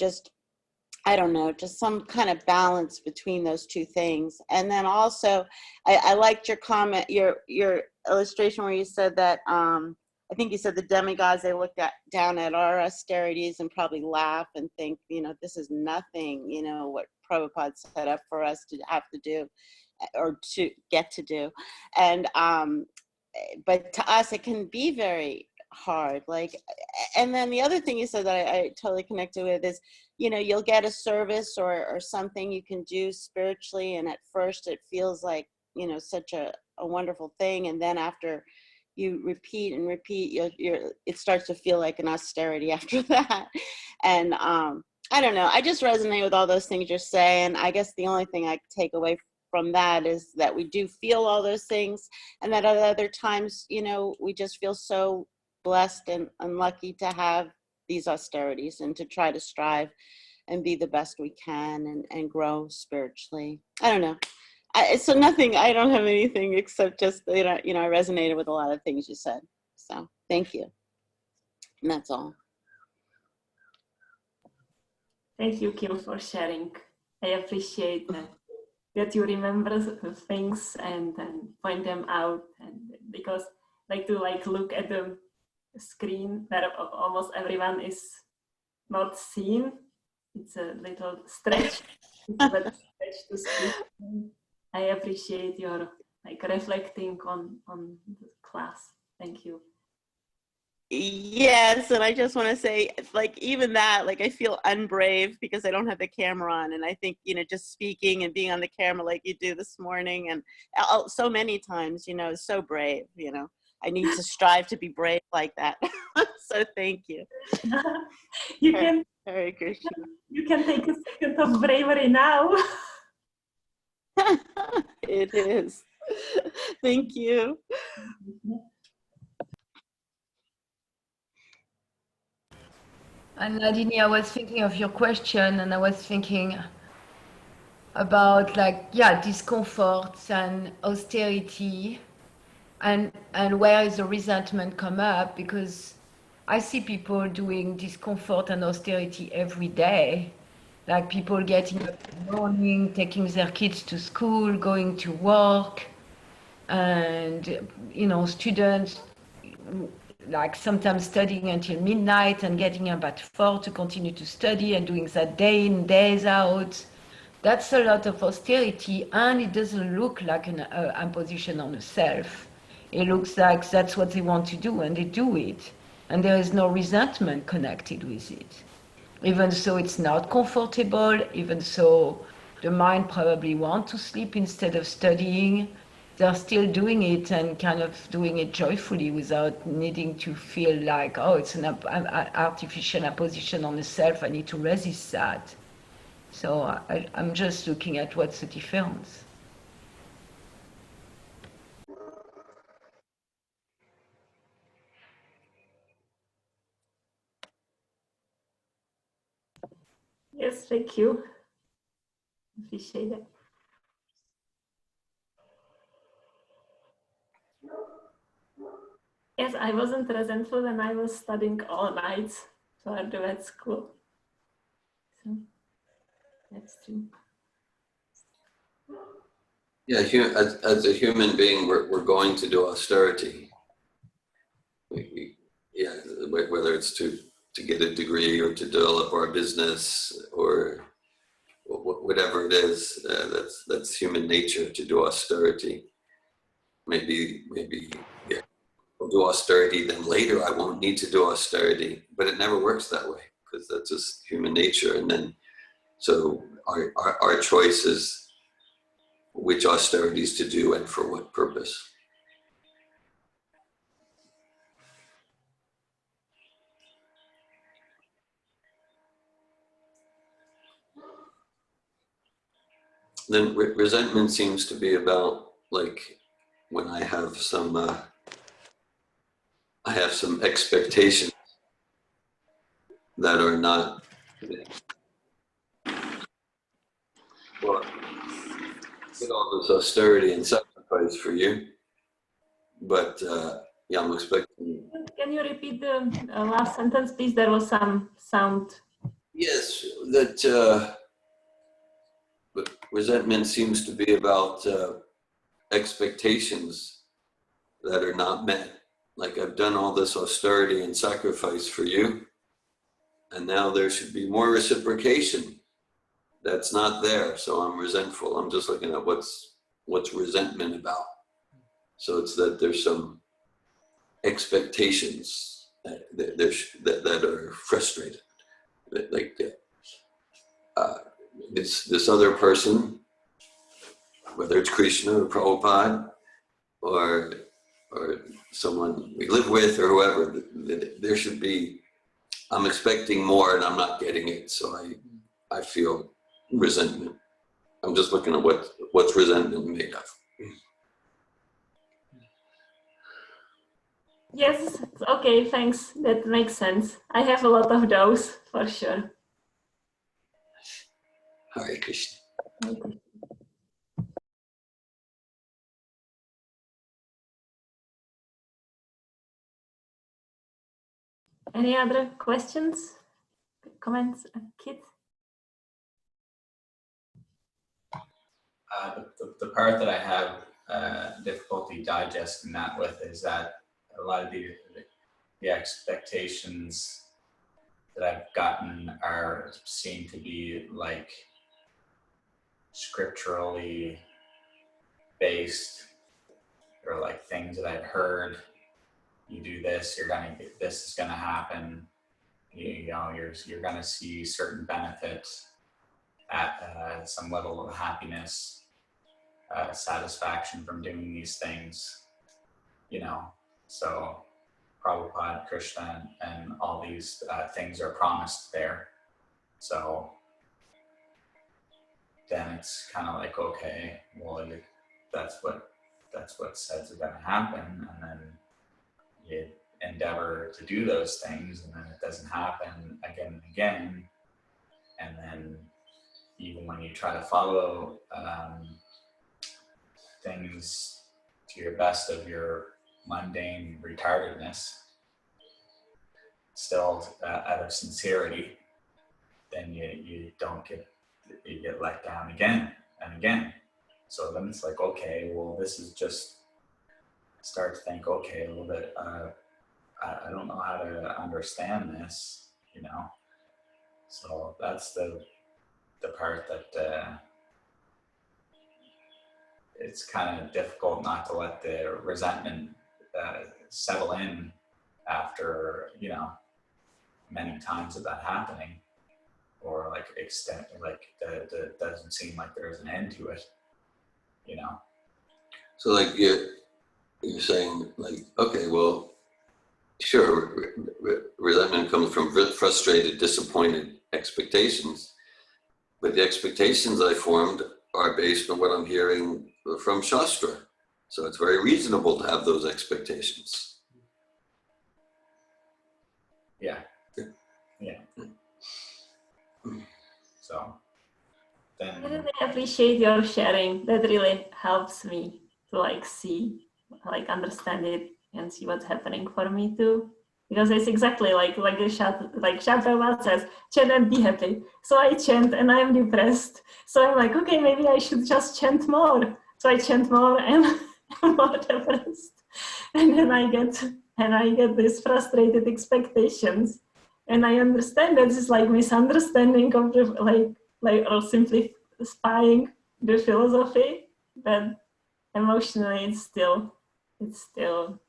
Speaker 6: don't know, just some kind of balance between those two things. And then also, I liked your comment, your illustration where you said that, I think you said the demigods, they look down at our austerities and probably laugh and think, you know, this is nothing, you know, what Prabhupada set up for us to have to do or to get to do. And but to us it can be very hard. Like, and then the other thing you said that I totally connected with is, you know, you'll get a service or something you can do spiritually, and at first it feels like, you know, such a wonderful thing, and then after you repeat and repeat, it starts to feel like an austerity after that. And I don't know, I just resonate with all those things you're saying. I guess the only thing I take away from that is that we do feel all those things, and that at other times, you know, we just feel so blessed and lucky to have these austerities and to try to strive and be the best we can and grow spiritually. I don't know. So nothing, I don't have anything except just, you know, I resonated with a lot of things you said. So thank you. And that's all.
Speaker 1: Thank you, Kim, for sharing. I appreciate that you remember things and point them out, and because like to look at the screen where almost everyone is not seen. It's a little stretch. It's a little stretch to speak. I appreciate your reflecting on the class. Thank you.
Speaker 6: Yes, and I just want to say, like, even that, like, I feel unbrave because I don't have the camera on, and I think, you know, just speaking and being on the camera like you do this morning and so many times, you know, is so brave. You know, I need to strive to be brave like that. So thank you.
Speaker 1: You can.
Speaker 6: Hare Krishna.
Speaker 1: You can take a second of bravery now.
Speaker 6: It is. Thank you.
Speaker 5: And Hladini, I was thinking of your question, and I was thinking about discomforts and austerity, and where is the resentment come up, because I see people doing discomfort and austerity every day, like people getting up in the morning, taking their kids to school, going to work, and, you know, students like sometimes studying until midnight and getting up at 4 to continue to study and doing that day in, days out. That's a lot of austerity, and it doesn't look like an imposition on the self. It looks like that's what they want to do, and they do it. And there is no resentment connected with it. Even so it's not comfortable, even so the mind probably wants to sleep instead of studying, they're still doing it and kind of doing it joyfully without needing to feel like, oh, it's an artificial imposition on the self, I need to resist that. So I'm just looking at what's the difference.
Speaker 1: Yes, thank you. Appreciate it. Yes, I wasn't resentful when I was studying all night for the vet school. So that's true.
Speaker 2: Yeah, as a human being, we're going to do austerity. Whether it's to get a degree or to develop our business or whatever it is, that's human nature to do austerity. Maybe we'll do austerity, then later I won't need to do austerity, but it never works that way because that's just human nature. And then, so our choice is which austerities to do and for what purpose. Then resentment seems to be about, like, when I have some expectations that are not, well, get all this austerity and sacrifice for you, but yeah, I'm expecting.
Speaker 1: Can you repeat the last sentence, please? There was some sound.
Speaker 2: Yes, that but resentment seems to be about expectations that are not met. Like, I've done all this austerity and sacrifice for you, and now there should be more reciprocation. that's not there, so I'm resentful. I'm just looking at what's resentment about. So it's that there's some expectations that are frustrated. Like this other person, whether it's Krishna or Prabhupada or someone we live with or whoever, there should be, I'm expecting more and I'm not getting it, so I feel resentment. I'm just looking at what's resentment made of.
Speaker 1: Yes, okay, thanks. That makes sense. I have a lot of those, for sure.
Speaker 2: Hare Krishna.
Speaker 1: Any other questions, comments, Kit?
Speaker 3: The part that I have difficulty digesting that with is that a lot of the expectations that I've gotten seem to be like scripturally based, or like things that I've heard. You do this, this is gonna happen. You know, you're gonna see certain benefits at some level of happiness, satisfaction from doing these things. You know, so Prabhupada, Krishna, and all these things are promised there. So then it's kind of like, okay, well, that's what says is going to happen, and then you endeavor to do those things, and then it doesn't happen again and again, and then even when you try to follow things to your best of your mundane retardedness, still out of sincerity, then you get let down again and again. So then it's like, okay, well, this is just start to think, okay, a little bit, I don't know how to understand this, you know. So that's the part that it's kind of difficult not to let the resentment settle in after, you know, many times of that happening, or like that doesn't seem like there's an end to it, you know.
Speaker 2: So like you're saying, like, okay, well, sure, resentment comes from frustrated, disappointed expectations, but the expectations I formed are based on what I'm hearing from Shastra. So it's very reasonable to have those expectations.
Speaker 3: Yeah. So then
Speaker 1: I really appreciate your sharing. That really helps me to like see, like understand it and see what's happening for me too. Because it's exactly like Prabhupada says, chant and be happy. So I chant and I'm depressed. So I'm like, okay, maybe I should just chant more. So I chant more and I'm more depressed. And then I get these frustrated expectations. And I understand that it's like misunderstanding of the, or simply spying the philosophy, but emotionally it's still the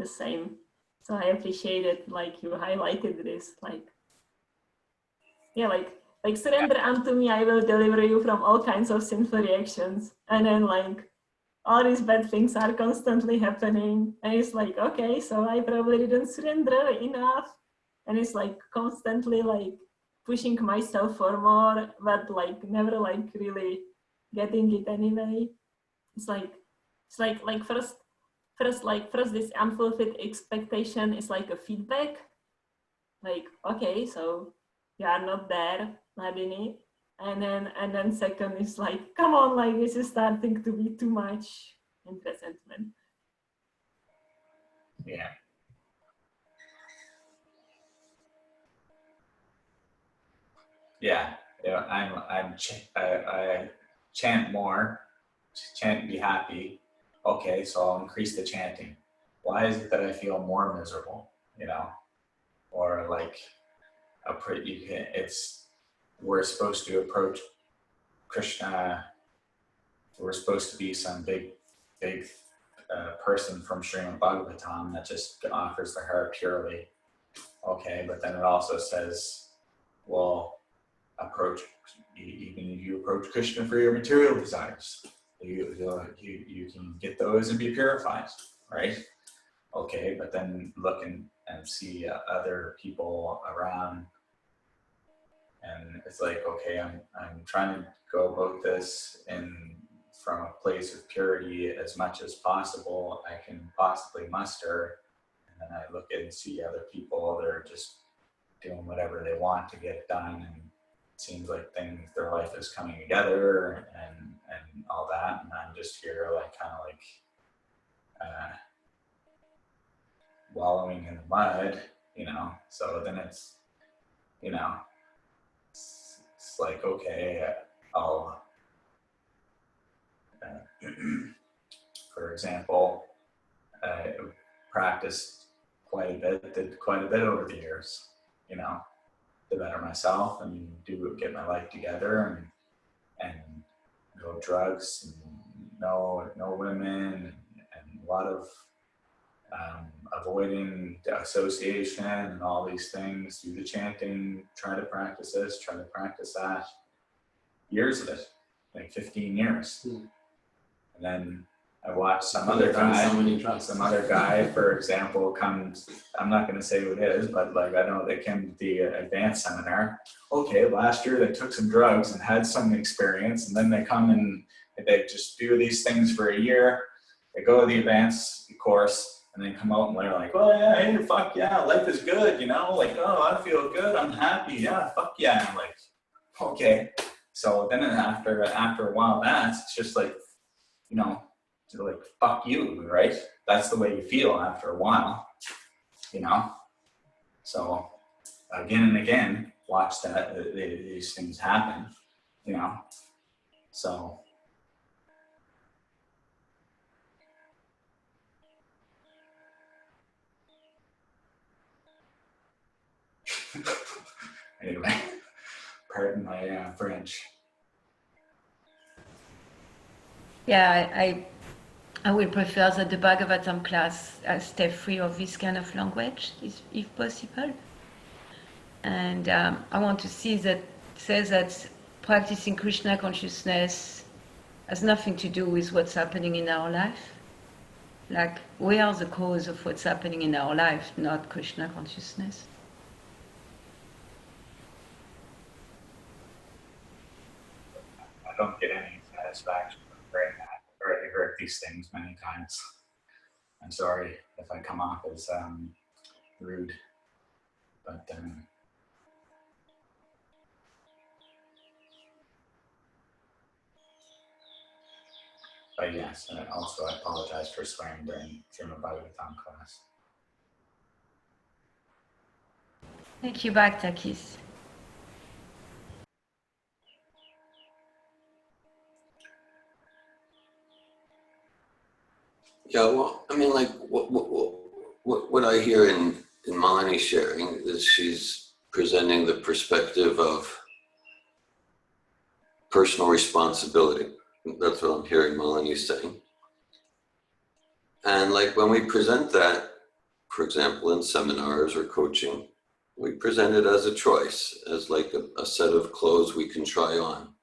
Speaker 1: same. So I appreciate it, like you highlighted this, like surrender unto me, I will deliver you from all kinds of sinful reactions. And then like all these bad things are constantly happening. And it's like, okay, so I probably didn't surrender enough. And it's like constantly like pushing myself for more, but like never like really getting it anyway. It's like first this unfulfilled expectation is like a feedback. Like, okay, so you are not there, Hladini. And then second is like, come on, like this is starting to be too much in resentment.
Speaker 3: yeah. Yeah, I chant more, chant and be happy. Okay, so I'll increase the chanting. Why is it that I feel more miserable, you know? Or like we're supposed to approach Krishna, we're supposed to be some big person from Srimad Bhagavatam that just offers the heart purely. Okay, but then it also says, well, you approach Krishna for your material desires. You can get those and be purified, right? Okay, but then look and see other people around, and it's like, okay, I'm trying to go about this from a place of purity as much as possible I can possibly muster, and then I look and see other people, they're just doing whatever they want to get done, and it seems like their life is coming together and all that, and I'm just here like kind of like wallowing in the mud, you know. So then it's, you know, it's like, okay, I'll for example, practiced did quite a bit over the years, you know, to better myself and get my life together and no drugs and no women and a lot of avoiding association and all these things, do the chanting, try to practice this, try to practice that. Years of it, like 15 years. And then I watched some other guy, for example, comes, I'm not going to say who it is, but like I know they came to the advanced seminar. Okay, last year they took some drugs and had some experience, and then they come and they just do these things for a year. They go to the advanced course and then come out and they're like, oh yeah, hey, fuck yeah, life is good, you know, like, oh, I feel good, I'm happy, yeah, fuck yeah. I'm like, okay. So then after a while, it's just like, you know, like, fuck you, right? That's the way you feel after a while, you know? So again and again, watch these things happen, you know? So. Anyway, pardon my French.
Speaker 5: Yeah, I would prefer that the Bhagavatam class stay free of this kind of language, if possible. And I want to see that says that practicing Krishna consciousness has nothing to do with what's happening in our life. Like, we are the cause of what's happening in our life, not Krishna consciousness.
Speaker 3: I don't get any satisfaction from hearing that. I've already heard these things many times. I'm sorry if I come off as rude, but yes, and also I apologize for swearing during Srimad Bhagavatam class.
Speaker 5: Thank you back, Takis.
Speaker 2: Yeah, well, I mean, like, what I hear in Malini's sharing is she's presenting the perspective of personal responsibility. That's what I'm hearing Malini saying. And like when we present that, for example, in seminars or coaching, we present it as a choice, as like a set of clothes we can try on.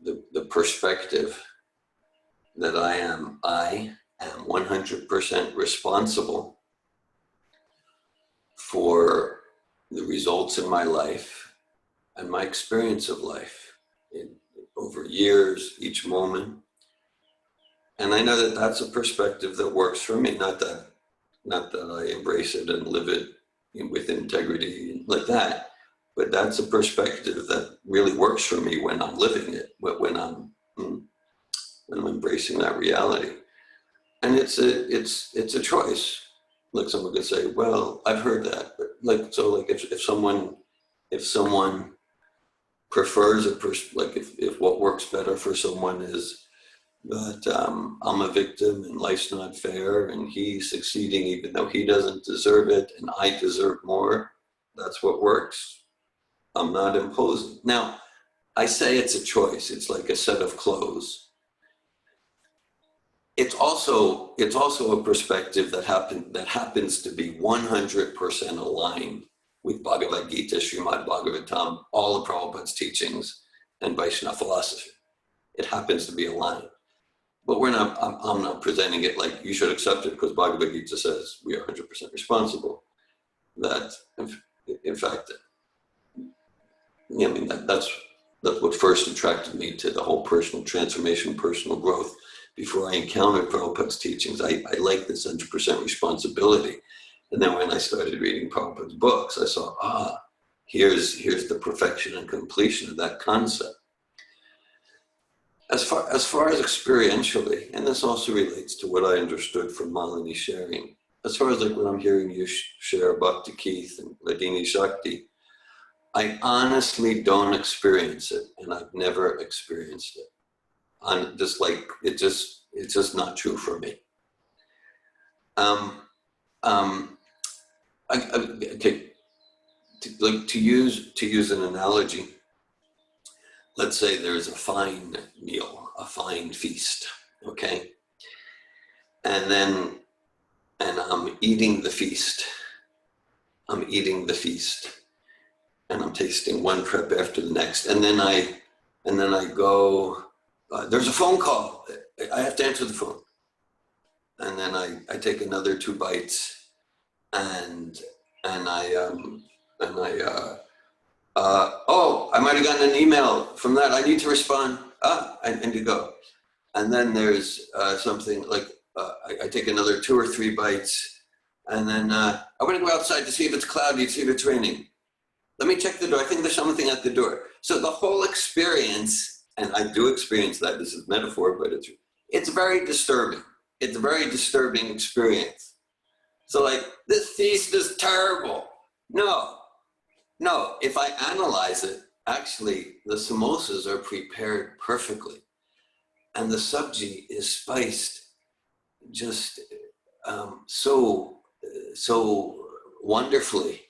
Speaker 2: The perspective that I am 100% responsible for the results in my life and my experience of life over years, each moment. And I know that that's a perspective that works for me, not that I embrace it and live it with integrity like that, but that's a perspective that really works for me when I'm living it, when I'm embracing that reality. And it's a choice. Like someone could say, well, I've heard that, but like, so like if someone prefers if what works better for someone is that I'm a victim and life's not fair and he's succeeding even though he doesn't deserve it and I deserve more, that's what works. I'm not imposing. Now, I say it's a choice. It's like a set of clothes. It's also a perspective that happens to be 100% aligned with Bhagavad Gita, Srimad Bhagavatam, all of Prabhupada's teachings, and Vaishnava philosophy. It happens to be aligned. But I'm not presenting it like you should accept it because Bhagavad Gita says we are 100% responsible. That, in fact, that's what first attracted me to the whole personal transformation, personal growth. Before I encountered Prabhupada's teachings, I like this 100% responsibility. And then when I started reading Prabhupada's books, I saw, here's the perfection and completion of that concept. As far as experientially, and this also relates to what I understood from Hladini sharing, as far as like when I'm hearing you share Bhakti Keith and Hladini Shakti, I honestly don't experience it, and I've never experienced it. I'm just like, it's just not true for me. Okay, to use an analogy, let's say there's a fine meal, a fine feast, okay? And I'm eating the feast. And I'm tasting one prep after the next. And then I go, there's a phone call. I have to answer the phone. And then I take another 2 bites and I might have gotten an email from that. I need to respond. And you go. And then there's something like, I take another 2 or 3 bites, and then I want to go outside to see if it's cloudy, to see if it's raining. Let me check the door. I think there's something at the door. So the whole experience, and I do experience that, this is metaphor, but it's very disturbing. It's a very disturbing experience. So like, this feast is terrible. No, if I analyze it, actually the samosas are prepared perfectly. And the sabji is spiced just so wonderfully,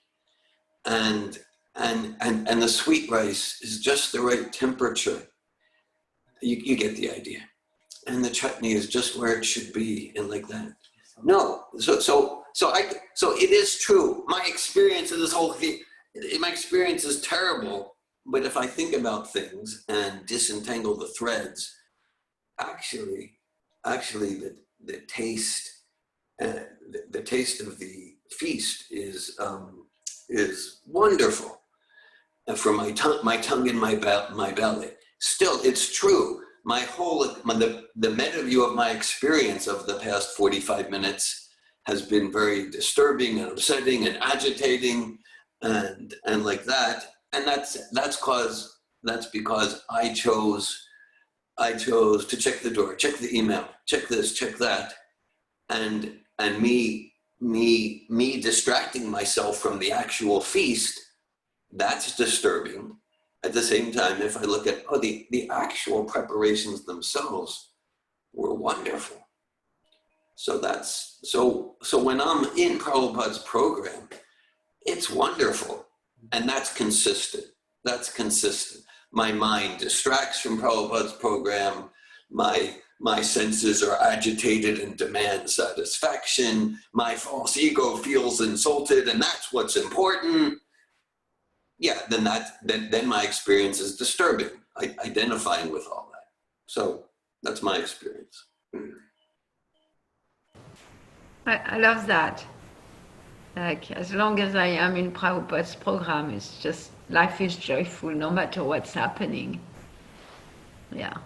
Speaker 2: and the sweet rice is just the right temperature. You get the idea. And the chutney is just where it should be, and like that. No, so it is true. My experience of this whole thing, my experience is terrible. But if I think about things and disentangle the threads, actually the taste of the feast is wonderful. And for my tongue in my belly. Still, it's true. The meta view of my experience of the past 45 minutes has been very disturbing and upsetting and agitating and like that. And that's because I chose to check the door, check the email, check this, check that, and me distracting myself from the actual feast. That's disturbing. At the same time, if I look at the actual preparations themselves were wonderful. So when I'm in Prabhupada's program, it's wonderful, and that's consistent. My mind distracts from Prabhupada's program. My senses are agitated and demand satisfaction. My false ego feels insulted, and that's what's important. Yeah, then my experience is disturbing, identifying with all that. So that's my experience.
Speaker 5: I love that. Like, as long as I am in Prabhupada's program, it's just, life is joyful no matter what's happening. Yeah.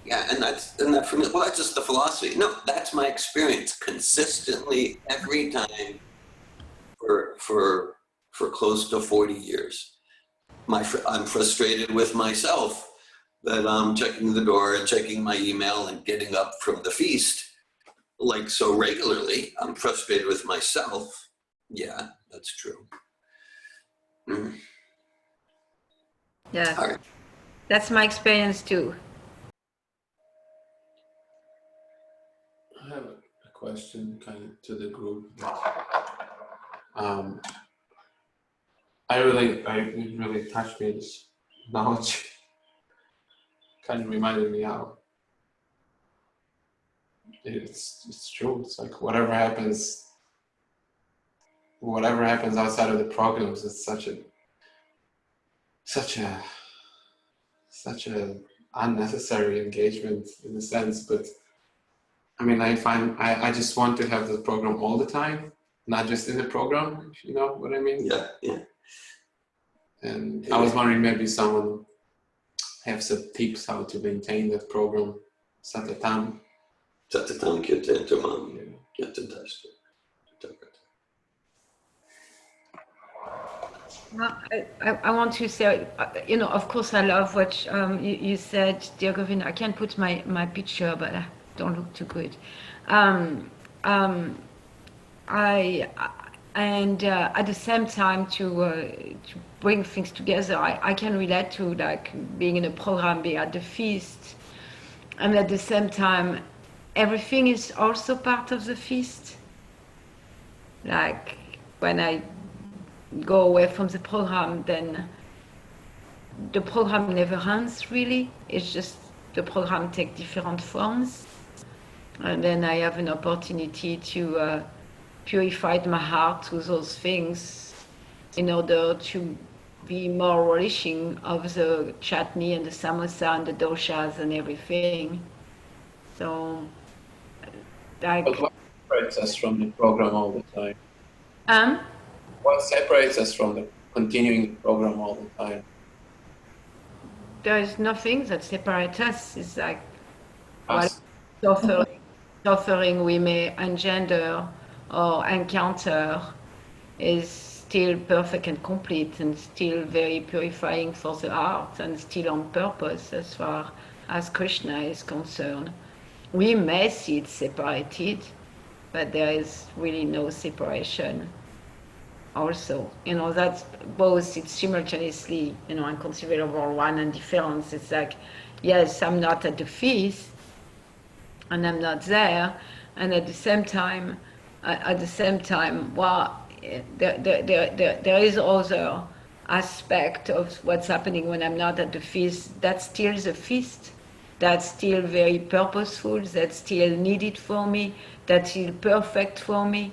Speaker 2: Yeah, and that for me, well, that's just the philosophy. No, that's my experience consistently every time for close to 40 years. I'm frustrated with myself that I'm checking the door and checking my email and getting up from the feast like so regularly. I'm frustrated with myself. Yeah, that's true. Mm.
Speaker 5: Yeah,
Speaker 2: All right.
Speaker 5: that's my experience too.
Speaker 7: I have a question kind of to the group. It really touched me, this knowledge kind of reminded me how it's true. It's like whatever happens outside of the programs, it's such a unnecessary engagement in a sense. But I mean, I just want to have the program all the time, not just in the program, if you know what I mean.
Speaker 2: Yeah, yeah.
Speaker 7: And I was wondering, maybe someone have some tips how to maintain that program. Satatam.
Speaker 2: Satatam kirta entamam yatantashta.
Speaker 5: I want to say, you know, of course, I love what you said, dear Govind. I can't put my picture, but I don't look too good. At the same time, to bring things together, I can relate to like being in a program, being at the feast, and at the same time, everything is also part of the feast. Like when I go away from the program, then the program never ends really. It's just the program takes different forms, and then I have an opportunity to purify my heart with those things in order to be more relishing of the chutney and the samosa and the doshas and everything. So, like.
Speaker 7: But what separates us from the program all the time? What separates us from the continuing program all the time?
Speaker 5: There is nothing that separates us. It's like
Speaker 7: Us.
Speaker 5: what suffering we may engender or encounter is still perfect and complete and still very purifying for the heart and still on purpose as far as Krishna is concerned. We may see it separated, but there is really no separation. Also, you know, that's both, it's simultaneously, you know, inconceivable one and difference. It's like, yes, I'm not at the feast and I'm not there, and at the same time, well, there is other aspect of what's happening when I'm not at the feast. That's still the feast. That's still very purposeful. That's still needed for me. That's still perfect for me.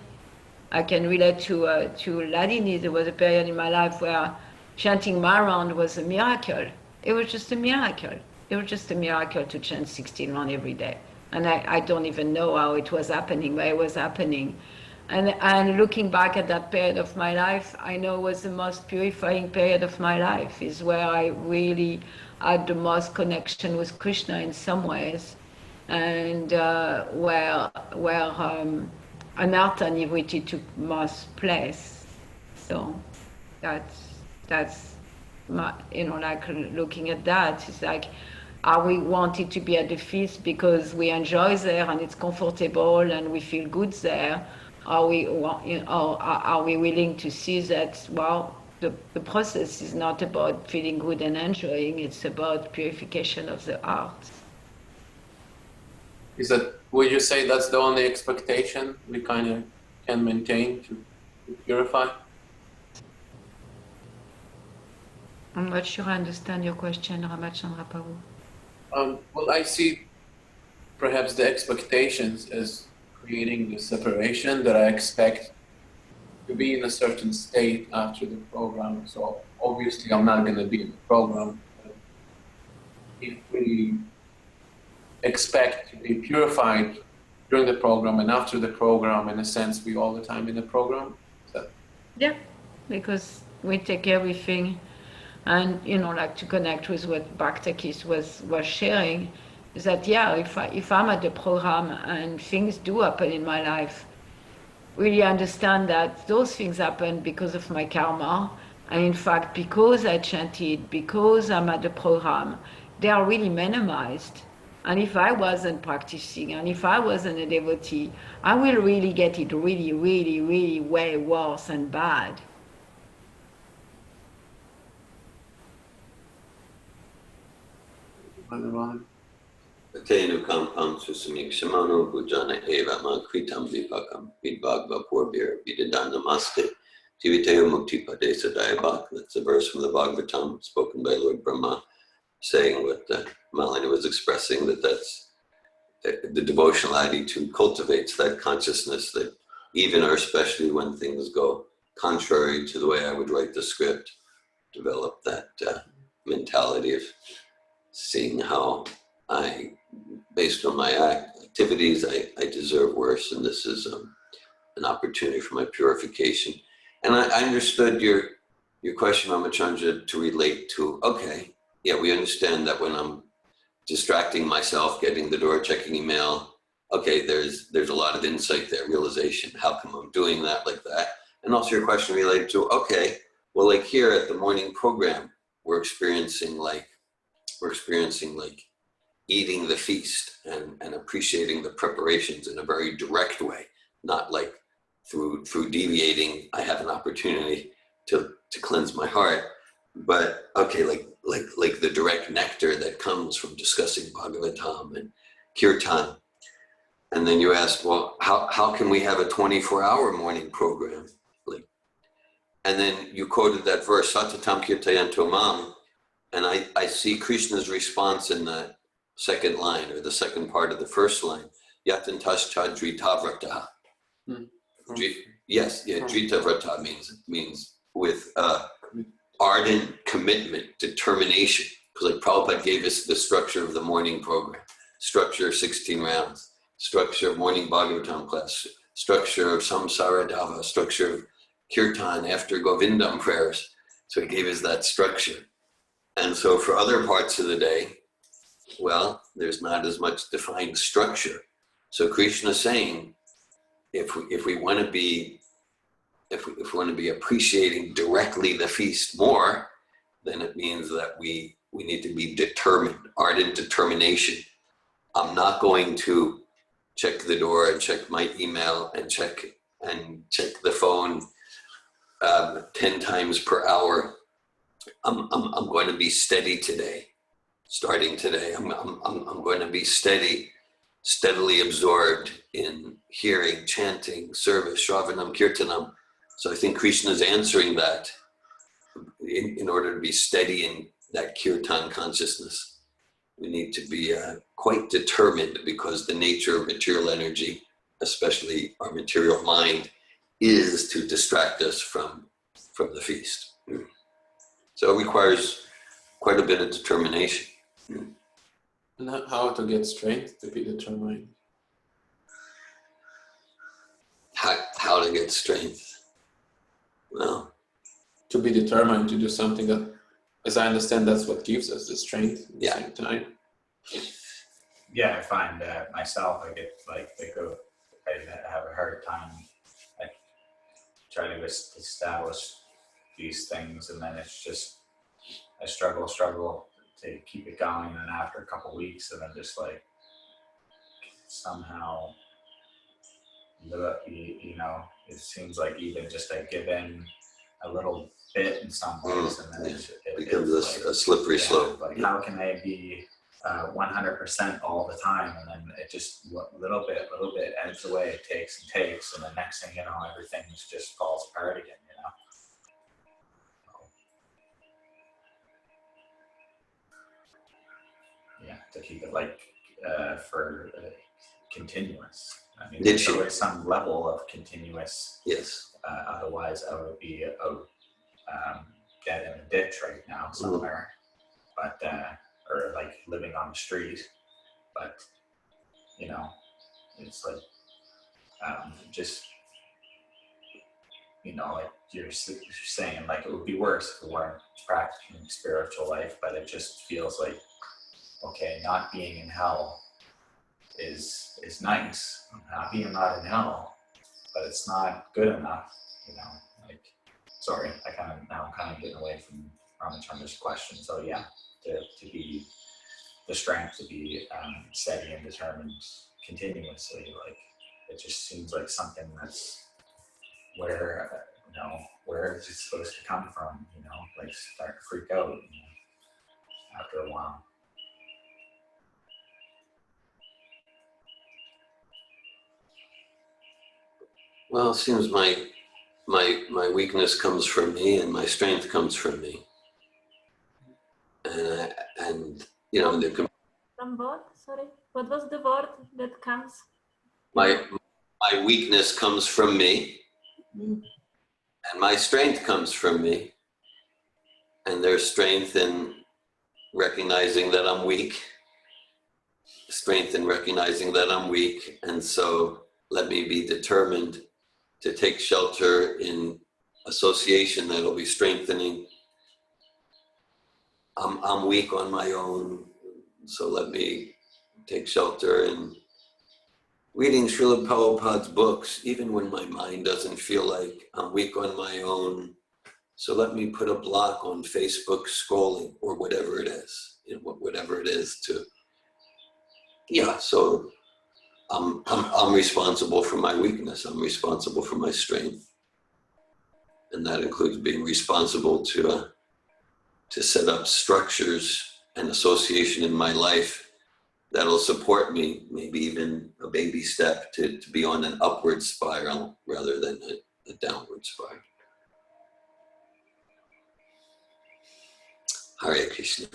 Speaker 5: I can relate to Hladini. There was a period in my life where chanting Marand was a miracle. It was just a miracle. It was just a miracle to chant 16 rounds every day. And I don't even know how it was happening, but it was happening. And looking back at that period of my life, I know it was the most purifying period of my life. Is where I really had the most connection with Krishna in some ways, and where anartha nivritti took most place. So that's my, you know, like looking at that, it's like, are we wanting to be at the feast because we enjoy there and it's comfortable and we feel good there? Are we, you know, are we willing to see that, well, the process is not about feeling good and enjoying, it's about purification of the heart.
Speaker 7: Is that, would you say that's the only expectation we kind of can maintain to purify?
Speaker 5: I'm not sure I understand your question, Ramachandra Prabhu.
Speaker 7: Well, I see perhaps the expectations as creating the separation that I expect to be in a certain state after the program. So obviously I'm not going to be in the program. But if we expect to be purified during the program and after the program, in a sense, we all the time in the program. So.
Speaker 5: Yeah, because we take everything, and you know, like to connect with what Bhaktakis was sharing, is that yeah, if I'm at the program and things do happen in my life, really understand that those things happen because of my karma, and in fact because I chanted, because I'm at the program, they are really minimized. And if I wasn't practicing, and if I wasn't a devotee, I will really get it really, really, really way worse and bad.
Speaker 2: Atenu kampam susamik shamano bhujana eva ma kritam vipakam vidbhagva porbir vidadana Jiviteo mukti padesa dayabhak. That's a verse from the Bhagavatam spoken by Lord Brahma. saying what Malini was expressing, that's the devotional attitude cultivates that consciousness that even or especially when things go contrary to the way I would write the script, develop that mentality of seeing how based on my activities, I deserve worse, and this is an opportunity for my purification. And I understood your question, Ramachandra, to relate to, okay, yeah, we understand that when I'm distracting myself, getting the door, checking email, okay, there's a lot of insight there, realization, how come I'm doing that like that? And also your question related to, okay, well, like here at the morning program, we're experiencing like eating the feast and appreciating the preparations in a very direct way, not like through deviating, I have an opportunity to cleanse my heart, but okay, like the direct nectar that comes from discussing Bhagavatam and Kirtan. And then you asked, well, how can we have a 24-hour morning program? And then you quoted that verse, Satatam Kirtayanto Mam, and I see Krishna's response in that second line, or the second part of the first line, Yatantas Chadri Tavrata. Yes, yeah, Drita Vrata means with ardent commitment, determination. Because like Prabhupada gave us the structure of the morning program, structure of 16 rounds, structure of morning Bhagavatam class, structure of Samsara Dava, structure of Kirtan after Govindam prayers. So he gave us that structure. And so for other parts of the day, well, there's not as much defined structure. So Krishna is saying, if we want to be appreciating directly the feast more, then it means that we need to be determined, ardent determination. I'm not going to check the door and check my email and check the phone 10 times per hour. I'm going to be steady today. Starting today, I'm going to be steadily absorbed in hearing, chanting, service, Shravanam, Kirtanam. So I think Krishna is answering that in order to be steady in that Kirtan consciousness. We need to be quite determined, because the nature of material energy, especially our material mind, is to distract us from the feast. So it requires quite a bit of determination.
Speaker 7: And how to get strength to be determined?
Speaker 2: How to get strength? Well,
Speaker 7: to be determined to do something that, as I understand, that's what gives us the strength at the same time.
Speaker 3: Yeah, I find myself, I have a hard time. I try to establish these things, and then it's just, I struggle to keep it going, and after a couple weeks, and then just like somehow, it seems like even just I give in a little bit in some ways, and then it
Speaker 2: becomes a slippery slope.
Speaker 3: Like, how can I be 100% all the time, and then it just little bit edges away, it takes, and the next thing you know, everything just falls apart again, Yeah, to keep it for continuous. I mean, there's always some level of continuous.
Speaker 2: Yes.
Speaker 3: Otherwise, I would be dead in a ditch right now somewhere, but or like living on the street. But it's like just like you're saying, like it would be worse if we weren't practicing spiritual life, but it just feels like, okay, not being in hell is nice. Not being not in hell, but it's not good enough, like, sorry, I'm kind of getting away from Ramachandra's question. So yeah, to be the strength to be steady and determined continuously, like it just seems like something that's where is it supposed to come from, like start to freak out after a while.
Speaker 2: Well, it seems my weakness comes from me and my strength comes from me. And I and you know,
Speaker 1: From what? Sorry, what was the word that comes?
Speaker 2: my weakness comes from me, and my strength comes from me. And there's strength in recognizing that I'm weak, strength in recognizing that I'm weak, and so let me be determined to take shelter in association that'll be strengthening. I'm weak on my own, so let me take shelter in reading Srila Prabhupada's books, even when my mind doesn't feel like I'm weak on my own. So let me put a block on Facebook scrolling or whatever it is, you know, whatever it is to, yeah, so I'm responsible for my weakness. I'm responsible for my strength. And that includes being responsible to set up structures and association in my life that'll support me, maybe even a baby step to be on an upward spiral rather than a downward spiral. Hare Krishna.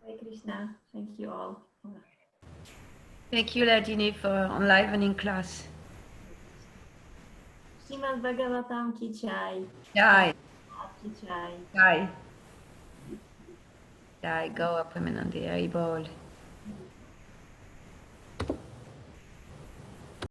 Speaker 1: Hare Krishna. Thank you all.
Speaker 5: Thank you, Hladini, for enlivening class.
Speaker 1: Srimad Bhagavatam ki jai.
Speaker 5: Jai,
Speaker 1: Ki jai.
Speaker 5: jai. Jai, go up women on the Haribol.